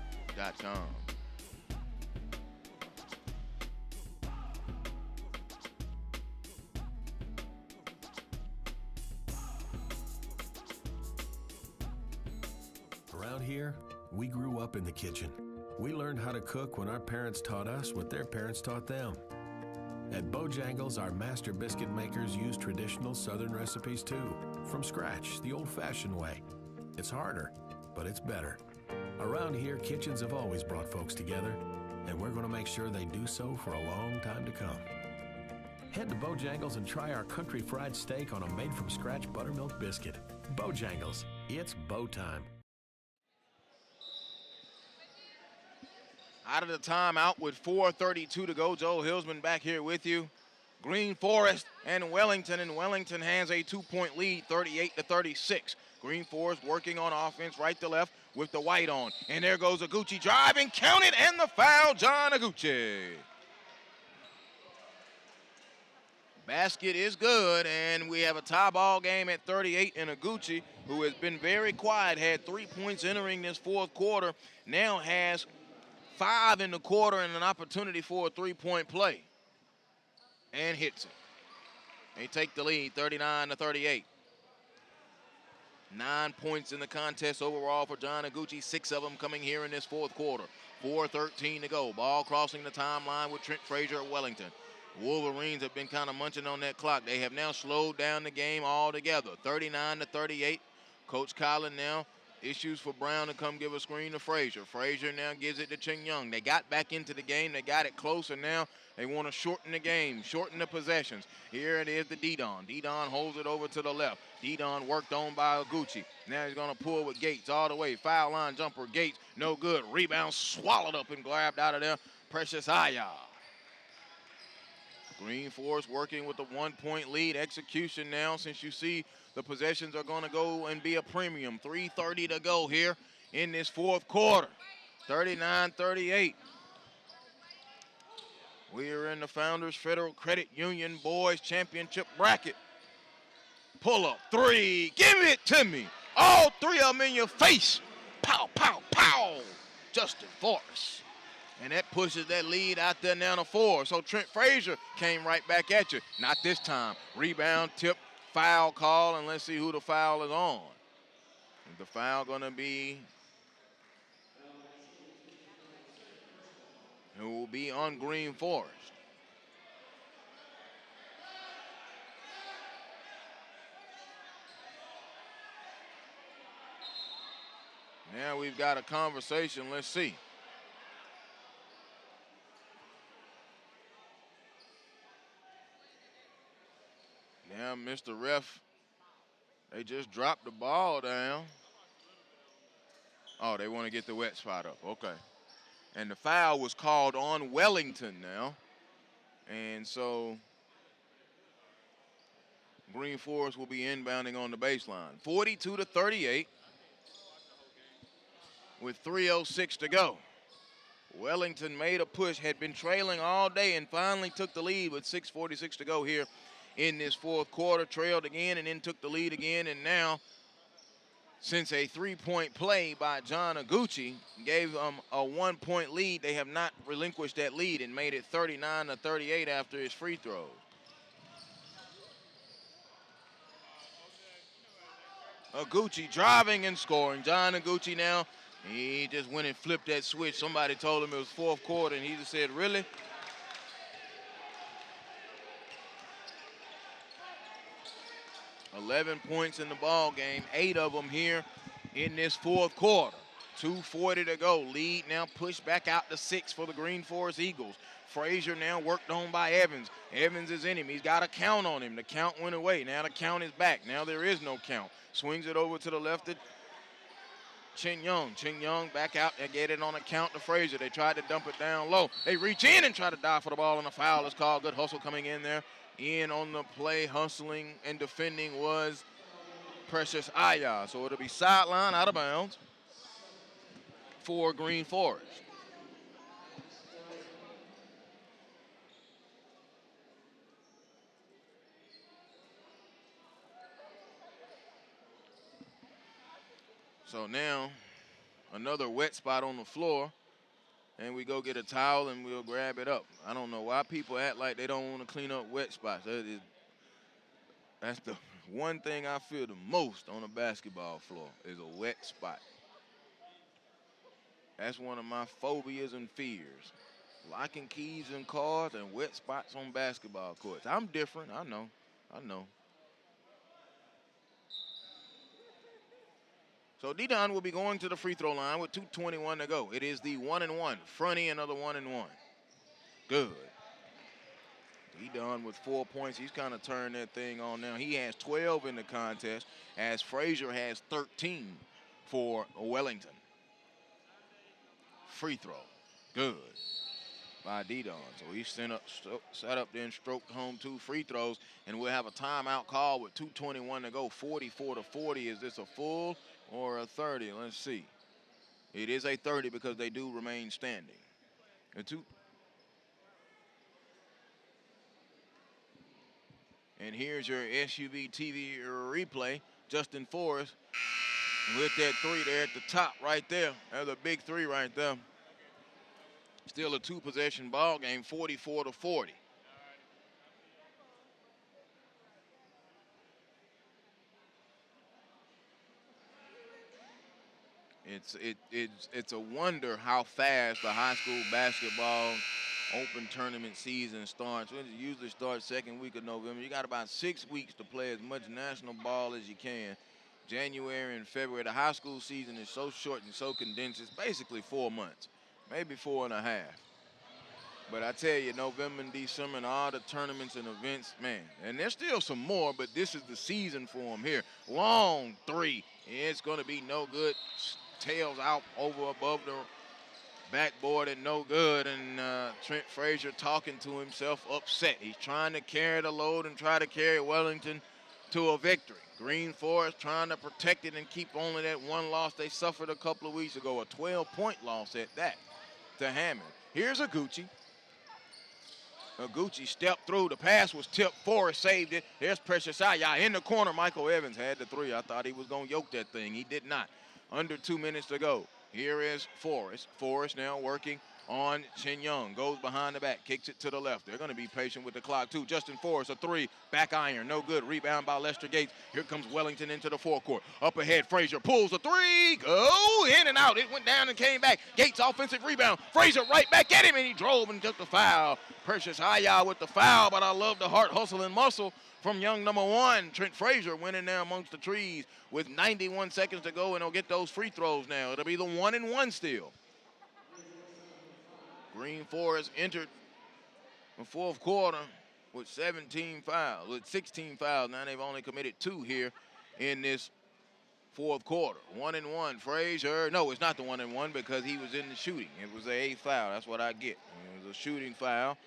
Around here, we grew up in the kitchen. We learned how to cook when our parents taught us what their parents taught them. At Bojangles, our master biscuit makers use traditional Southern recipes too, from scratch, the old-fashioned way. It's harder, but it's better. Around here, kitchens have always brought folks together, and we're going to make sure they do so for a long time to come. Head to Bojangles and try our country fried steak on a made-from-scratch buttermilk biscuit. Bojangles, it's Bo time. Out of the timeout with 4:32 to go. Joe Hillsman back here with you. Greenforest and Wellington has a 2-point lead, 38-36. Greenforest working on offense right to left with the white on. And there goes Iguchi driving, counted, and the foul, John Iguchi. Basket is good, and we have a tie ball game at 38, and Iguchi, who has been very quiet, had 3 points entering this fourth quarter, now has 5 in the quarter and an opportunity for a three-point play. And hits it. They take the lead, 39-38. 9 points in the contest overall for John Iguchi, 6 of them coming here in this fourth quarter. 4:13 to go. Ball crossing the timeline with Trent Frazier at Wellington. Wolverines have been kind of munching on that clock. They have now slowed down the game altogether. 39-38. Coach Collin now issues for Brown to come give a screen to Frazier. Frazier now gives it to Ching Young. They got back into the game. They got it close, and now they want to shorten the game, shorten the possessions. Here it is to D-Don. D-Don holds it over to the left. D-Don worked on by Iguchi. Now he's going to pull with Gates all the way. Foul line jumper, Gates, no good. Rebound swallowed up and grabbed out of there. Precious Aya. Greenforest working with a 1-point lead. Execution now, since you see the possessions are going to go and be a premium. 3:30 to go here in this fourth quarter. 39-38. We are in the Founders Federal Credit Union Boys Championship bracket. Pull up, 3, give it to me. All 3 of them in your face. Pow, pow, pow. Justin Forrest. And that pushes that lead out there now to 4. So Trent Frazier came right back at you. Not this time. Rebound, tip, foul call, and let's see who the foul is on. Is the foul going to be? It will be on Greenforest. Now we've got a conversation. Let's see. Now, Mr. Ref, they just dropped the ball down. Oh, they want to get the wet spot up. Okay. And the foul was called on Wellington now. And so Greenforest will be inbounding on the baseline. 42-38 with 3:06 to go. Wellington made a push, had been trailing all day, and finally took the lead with 6:46 to go here in this fourth quarter. Trailed again and then took the lead again, and now, since a 3-point play by John Iguchi gave them a 1-point lead, they have not relinquished that lead and made it 39-38 after his free throws. Iguchi driving and scoring. John Iguchi now, he just went and flipped that switch. Somebody told him it was fourth quarter, and he just said, really? 11 points in the ball game, 8 of them here in this fourth quarter. 2:40 to go. Lead now pushed back out to 6 for the Greenforest Eagles. Frazier now worked on by Evans. Evans is in him. He's got a count on him. The count went away. Now the count is back. Now there is no count. Swings it over to the left to Chin Young. Chin Young back out and get it on a count to Frazier. They tried to dump it down low. They reach in and try to dive for the ball, and a foul is called. Good hustle coming in there. In on the play, hustling and defending was Precious Aya. So it'll be sideline out of bounds for Greenforest. So now another wet spot on the floor, and we go get a towel and we'll grab it up. I don't know why people act like they don't want to clean up wet spots. That's the one thing I fear the most on a basketball floor is a wet spot. That's one of my phobias and fears. Locking keys in cars and wet spots on basketball courts. I'm different, I know. So D-Don will be going to the free throw line with 2:21 to go. It is the 1-and-1. Fronty, another 1-and-1. Good. D-Don with 4 points. He's kind of turned that thing on now. He has 12 in the contest, as Frazier has 13 for Wellington. Free throw. Good by D-Don. So he set up then stroked home 2 free throws, and we'll have a timeout call with 2:21 to go. 44-40. Is this a full or a 30? Let's see. It is a 30 because they do remain standing. And here's your SUVtv replay. Justin Forrest with that 3 there at the top right there. That's a big 3 right there. Still a 2-possession ball game, 44-40. It's a wonder how fast the high school basketball open tournament season starts. It usually starts second week of November. You got about 6 weeks to play as much national ball as you can. January and February, the high school season is so short and so condensed. It's basically 4 months, maybe 4.5. But I tell you, November and December and all the tournaments and events, man. And there's still some more, but this is the season for them here. Long 3. It's going to be no good. Tails out over above the backboard and no good. And Trent Frazier talking to himself, upset. He's trying to carry the load and try to carry Wellington to a victory. Greenforest trying to protect it and keep only that one loss they suffered a couple of weeks ago, a 12-point loss at that to Hammond. Here's Aguchi. Aguchi stepped through. The pass was tipped. Forrest saved it. There's Precious Aya in the corner. Michael Evans had the 3. I thought he was going to yoke that thing. He did not. Under 2 minutes to go. Here is Forrest. Forrest now working on Chin Young. Goes behind the back. Kicks it to the left. They're going to be patient with the clock, too. Justin Forrest, a 3. Back iron. No good. Rebound by Lester Gates. Here comes Wellington into the forecourt. Up ahead, Frazier pulls a 3. Go in and out. It went down and came back. Gates offensive rebound. Frazier right back at him, and he drove and took the foul. Precious Aya with the foul, but I love the heart, hustle, and muscle from young number 1. Trent Frazier went in there amongst the trees with 91 seconds to go, and he'll get those free throws now. It'll be the 1-and-1 still. Greenforest entered the fourth quarter with 16 fouls. Now they've only committed 2 here in this fourth quarter. 1-and-1. Frazier. No, it's not the 1-and-1 because he was in the shooting. It was an 8th foul. That's what I get. It was a shooting foul.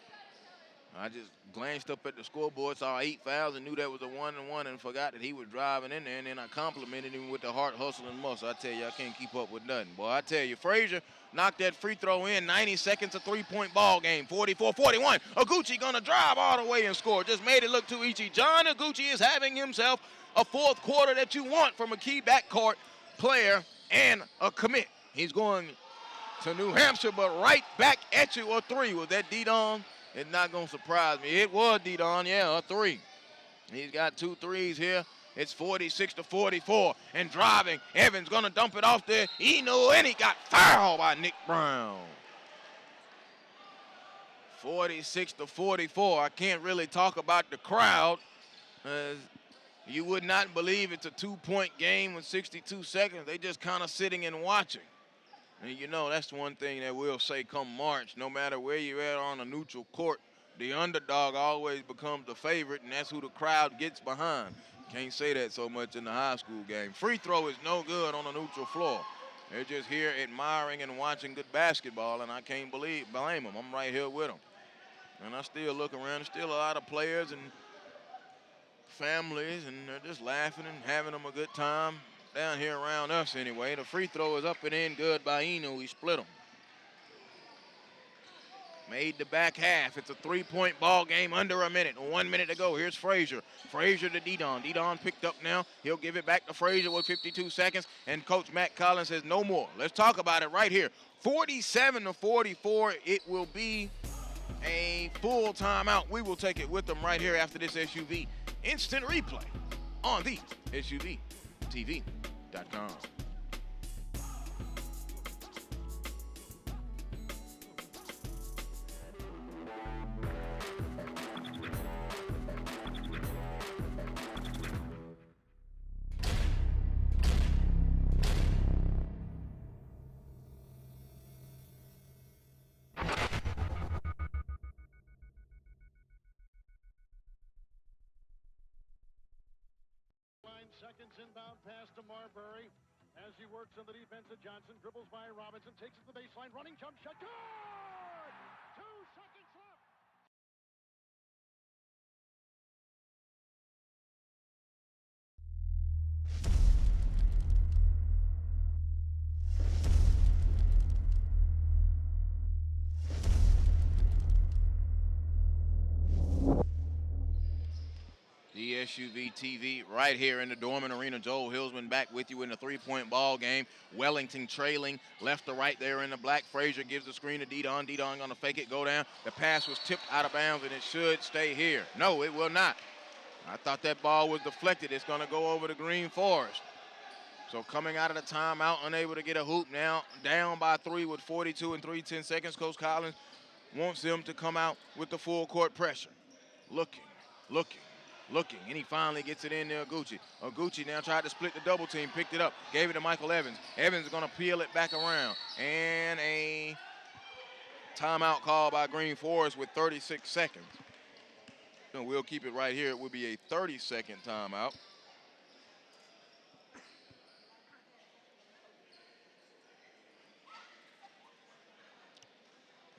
I just glanced up at the scoreboard, saw 8 fouls, and knew that was a 1-and-1 and forgot that he was driving in there, and then I complimented him with the heart, hustle, and muscle. I tell you, I can't keep up with nothing. Boy, I tell you, Frazier knocked that free throw in. 90 seconds, a 3-point ball game, 44-41. Aguchi going to drive all the way and score. Just made it look too easy. John Aguchi is having himself a fourth quarter that you want from a key backcourt player and a commit. He's going to New Hampshire, but right back at you, a 3. Was that D-Don? It's not going to surprise me. It was D-Don, yeah, a 3. He's got 2 threes here. It's 46-44. And driving, Evans going to dump it off there. Eno, and he got fouled by Nick Brown. 46-44. I can't really talk about the crowd. You would not believe it's a 2-point game with 62 seconds. They just kind of sitting and watching. And you know, that's one thing that we'll say come March, no matter where you're at on a neutral court, the underdog always becomes the favorite, and that's who the crowd gets behind. Can't say that so much in the high school game. Free throw is no good on a neutral floor. They're just here admiring and watching good basketball, and I can't blame them. I'm right here with them. And I still look around. There's still a lot of players and families, and they're just laughing and having them a good time down here around us anyway. The free throw is up and in good by Inu. He split them. Made the back half. It's a 3-point ball game under a minute. 1 minute to go. Here's Frazier. Frazier to Didon. Didon picked up now. He'll give it back to Frazier with 52 seconds. And Coach Matt Collins says no more. Let's talk about it right here. 47-44. It will be a full timeout. We will take it with them right here after this SUV instant replay on the SUVtv.com. Seconds inbound pass to Marbury as he works on the defense of Johnson. Dribbles by Robinson, takes it to the baseline, running jump shot. Good! 2 seconds left. The SUVtv right here in the Dorman Arena. Joel Hillsman back with you in the 3-point ball game. Wellington trailing left to right there in the black. Frazier gives the screen to Didon. Didon gonna fake it, go down. The pass was tipped out of bounds and it should stay here. No, it will not. I thought that ball was deflected. It's gonna go over to Greenforest. So coming out of the timeout, unable to get a hoop now, down by 3 with 42 and 3/10 seconds. Coach Collins wants them to come out with the full court pressure. Looking, and he finally gets it in there, Oguchi. Oguchi now tried to split the double team, picked it up, gave it to Michael Evans. Evans is gonna peel it back around. And a timeout call by Greenforest with 36 seconds. And we'll keep it right here. It will be a 30-second timeout.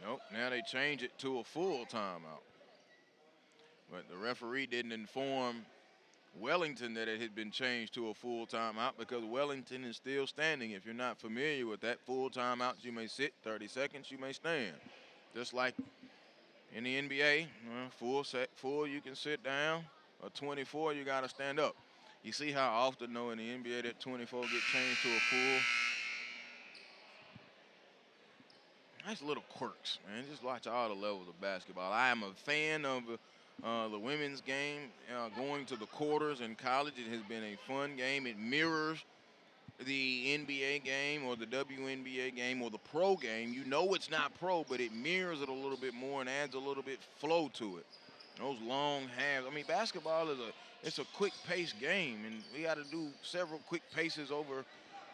Nope, now they change it to a full timeout. But the referee didn't inform Wellington that it had been changed to a full timeout because Wellington is still standing. If you're not familiar with that, full timeouts, you may sit, 30 seconds, you may stand. Just like in the NBA, full you can sit down, or 24 you gotta stand up. You see how often though in the NBA that 24 get changed to a full? Nice little quirks, man. Just watch all the levels of basketball. I am a fan of the women's game, going to the quarters in college. It has been a fun game. It mirrors the NBA game or the WNBA game or the pro game. You know it's not pro, but it mirrors it a little bit more and adds a little bit flow to it. Those long halves. I mean, basketball is a quick-paced game, and we got to do several quick paces over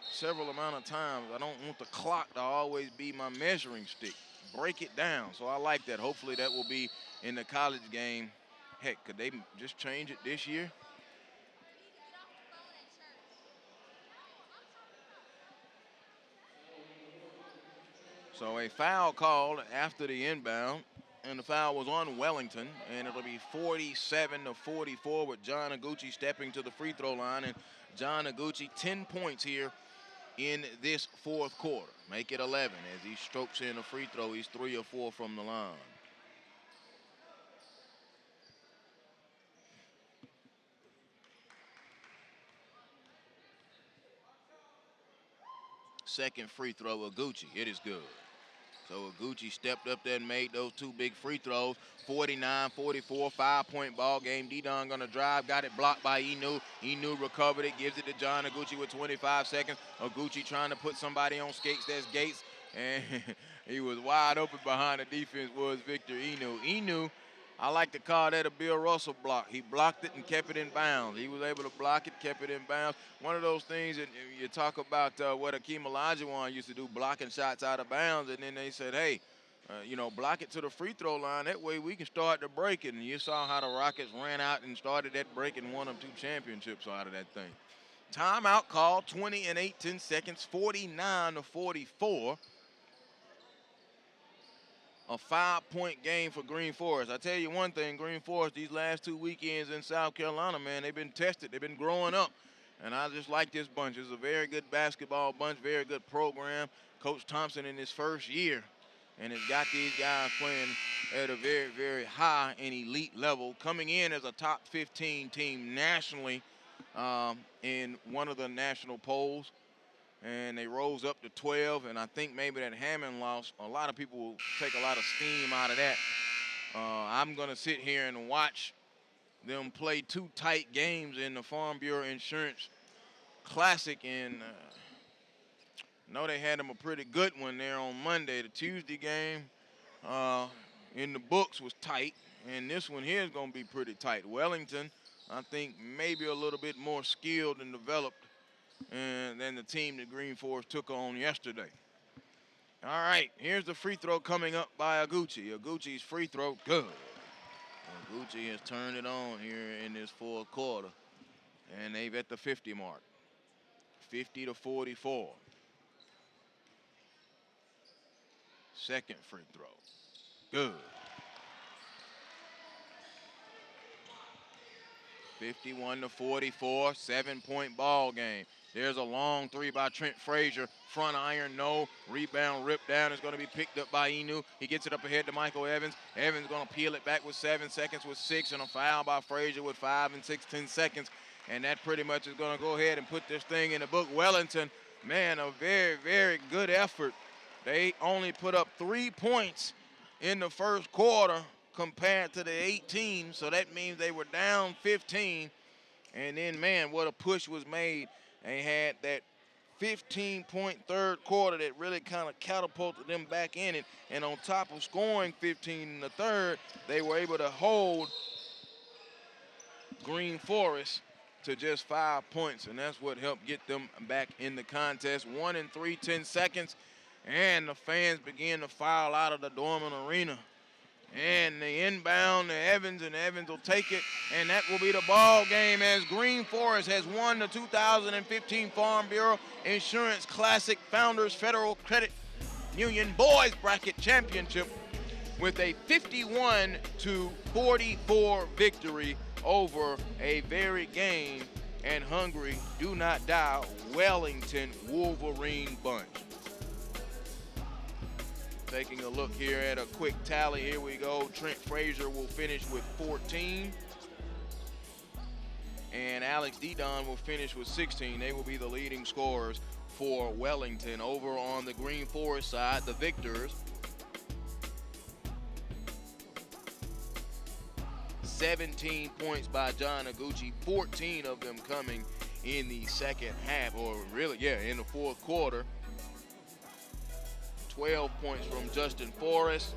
several amount of times. I don't want the clock to always be my measuring stick. Break it down. So I like that. Hopefully that will be in the college game. Heck, could they just change it this year? So a foul called after the inbound, and the foul was on Wellington, and it'll be 47-44 with John Oguchi stepping to the free throw line, and John Oguchi 10 points here in this fourth quarter. Make it 11 as he strokes in a free throw. He's 3 of 4 from the line. Second free throw, Oguchi. It is good. So Oguchi stepped up there and made those 2 big free throws. 49-44, 5-point ball game. Didon gonna drive, got it blocked by Inu. Inu recovered it, gives it to John Oguchi with 25 seconds. Oguchi trying to put somebody on skates. That's Gates, and he was wide open behind the defense was Victor Inu. Inu I like to call that a Bill Russell block. He blocked it and kept it in bounds. He was able to block it, kept it in bounds. One of those things that you talk about what Akeem Olajuwon used to do, blocking shots out of bounds, and then they said, hey, block it to the free throw line. That way we can start to break it. And you saw how the Rockets ran out and started that break and won them 2 championships out of that thing. Timeout call, 20 and 18 seconds, 49-44. A 5-point game for Greenforest. I tell you one thing, Greenforest, these last 2 weekends in South Carolina, man, they've been tested. They've been growing up. And I just like this bunch. It's a very good basketball bunch, very good program. Coach Thompson in his first year. And has got these guys playing at a very, very high and elite level, coming in as a top 15 team nationally in one of the national polls. And they rose up to 12, and I think maybe that Hammond loss, a lot of people will take a lot of steam out of that. I'm going to sit here and watch them play 2 tight games in the Farm Bureau Insurance Classic, and know they had them a pretty good one there on Monday. The Tuesday game in the books was tight, and this one here is going to be pretty tight. Wellington, I think, maybe a little bit more skilled and developed than the team that Greenforest took on yesterday. All right, here's the free throw coming up by Aguchi. Aguchi's free throw, good. Aguchi has turned it on here in this 4th quarter, and they've at the 50 mark, 50-44. Second free throw, good. 51-44, 7-point ball game. There's a long 3 by Trent Frazier. Front iron, no. Rebound ripped down. Is going to be picked up by Inu. He gets it up ahead to Michael Evans. Evans going to peel it back with 7 seconds with 6, and a foul by Frazier with 5 and 16 seconds. And that pretty much is going to go ahead and put this thing in the book. Wellington, man, a very, very good effort. They only put up 3 points in the first quarter compared to the 18, so that means they were down 15. And then, man, what a push was made. They had that 15-point third quarter that really kind of catapulted them back in it. And on top of scoring 15 in the third, they were able to hold Greenforest to just 5 points, and that's what helped get them back in the contest. 1 and 3, 10 seconds, and the fans began to file out of the Dorman Arena. And the inbound to Evans, and Evans will take it, and that will be the ball game as Greenforest has won the 2015 Farm Bureau Insurance Classic Founders Federal Credit Union Boys Bracket Championship with a 51-44 victory over a very game and hungry, do not die Wellington Wolverine bunch. Taking a look here at a quick tally, here we go. Trent Frazier will finish with 14. And Alex Dedon will finish with 16. They will be the leading scorers for Wellington. Over on the Greenforest side, the victors. 17 points by John Aguchi, 14 of them coming in the second half, or really, in the 4th quarter. 12 points from Justin Forrest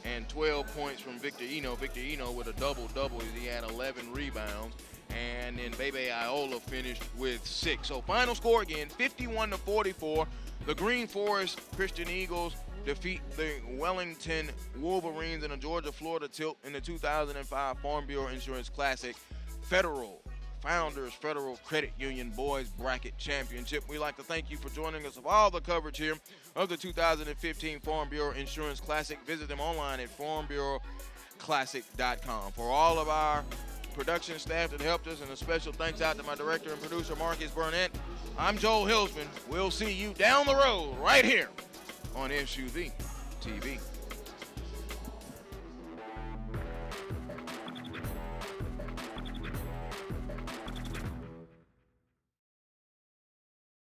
and 12 points from Victor Eno. Victor Eno with a double-double. He had 11 rebounds. And then Bebe Iola finished with 6. So final score again, 51-44. The Greenforest Christian Eagles defeat the Wellington Wolverines in a Georgia-Florida tilt in the 2005 Farm Bureau Insurance Classic Founders Federal Credit Union Boys Bracket Championship. We'd like to thank you for joining us of all the coverage here of the 2015 Farm Bureau Insurance Classic. Visit them online at farmbureauclassic.com. For all of our production staff that helped us, and a special thanks out to my director and producer, Marcus Burnett, I'm Joel Hilsman. We'll see you down the road right here on SUVtv.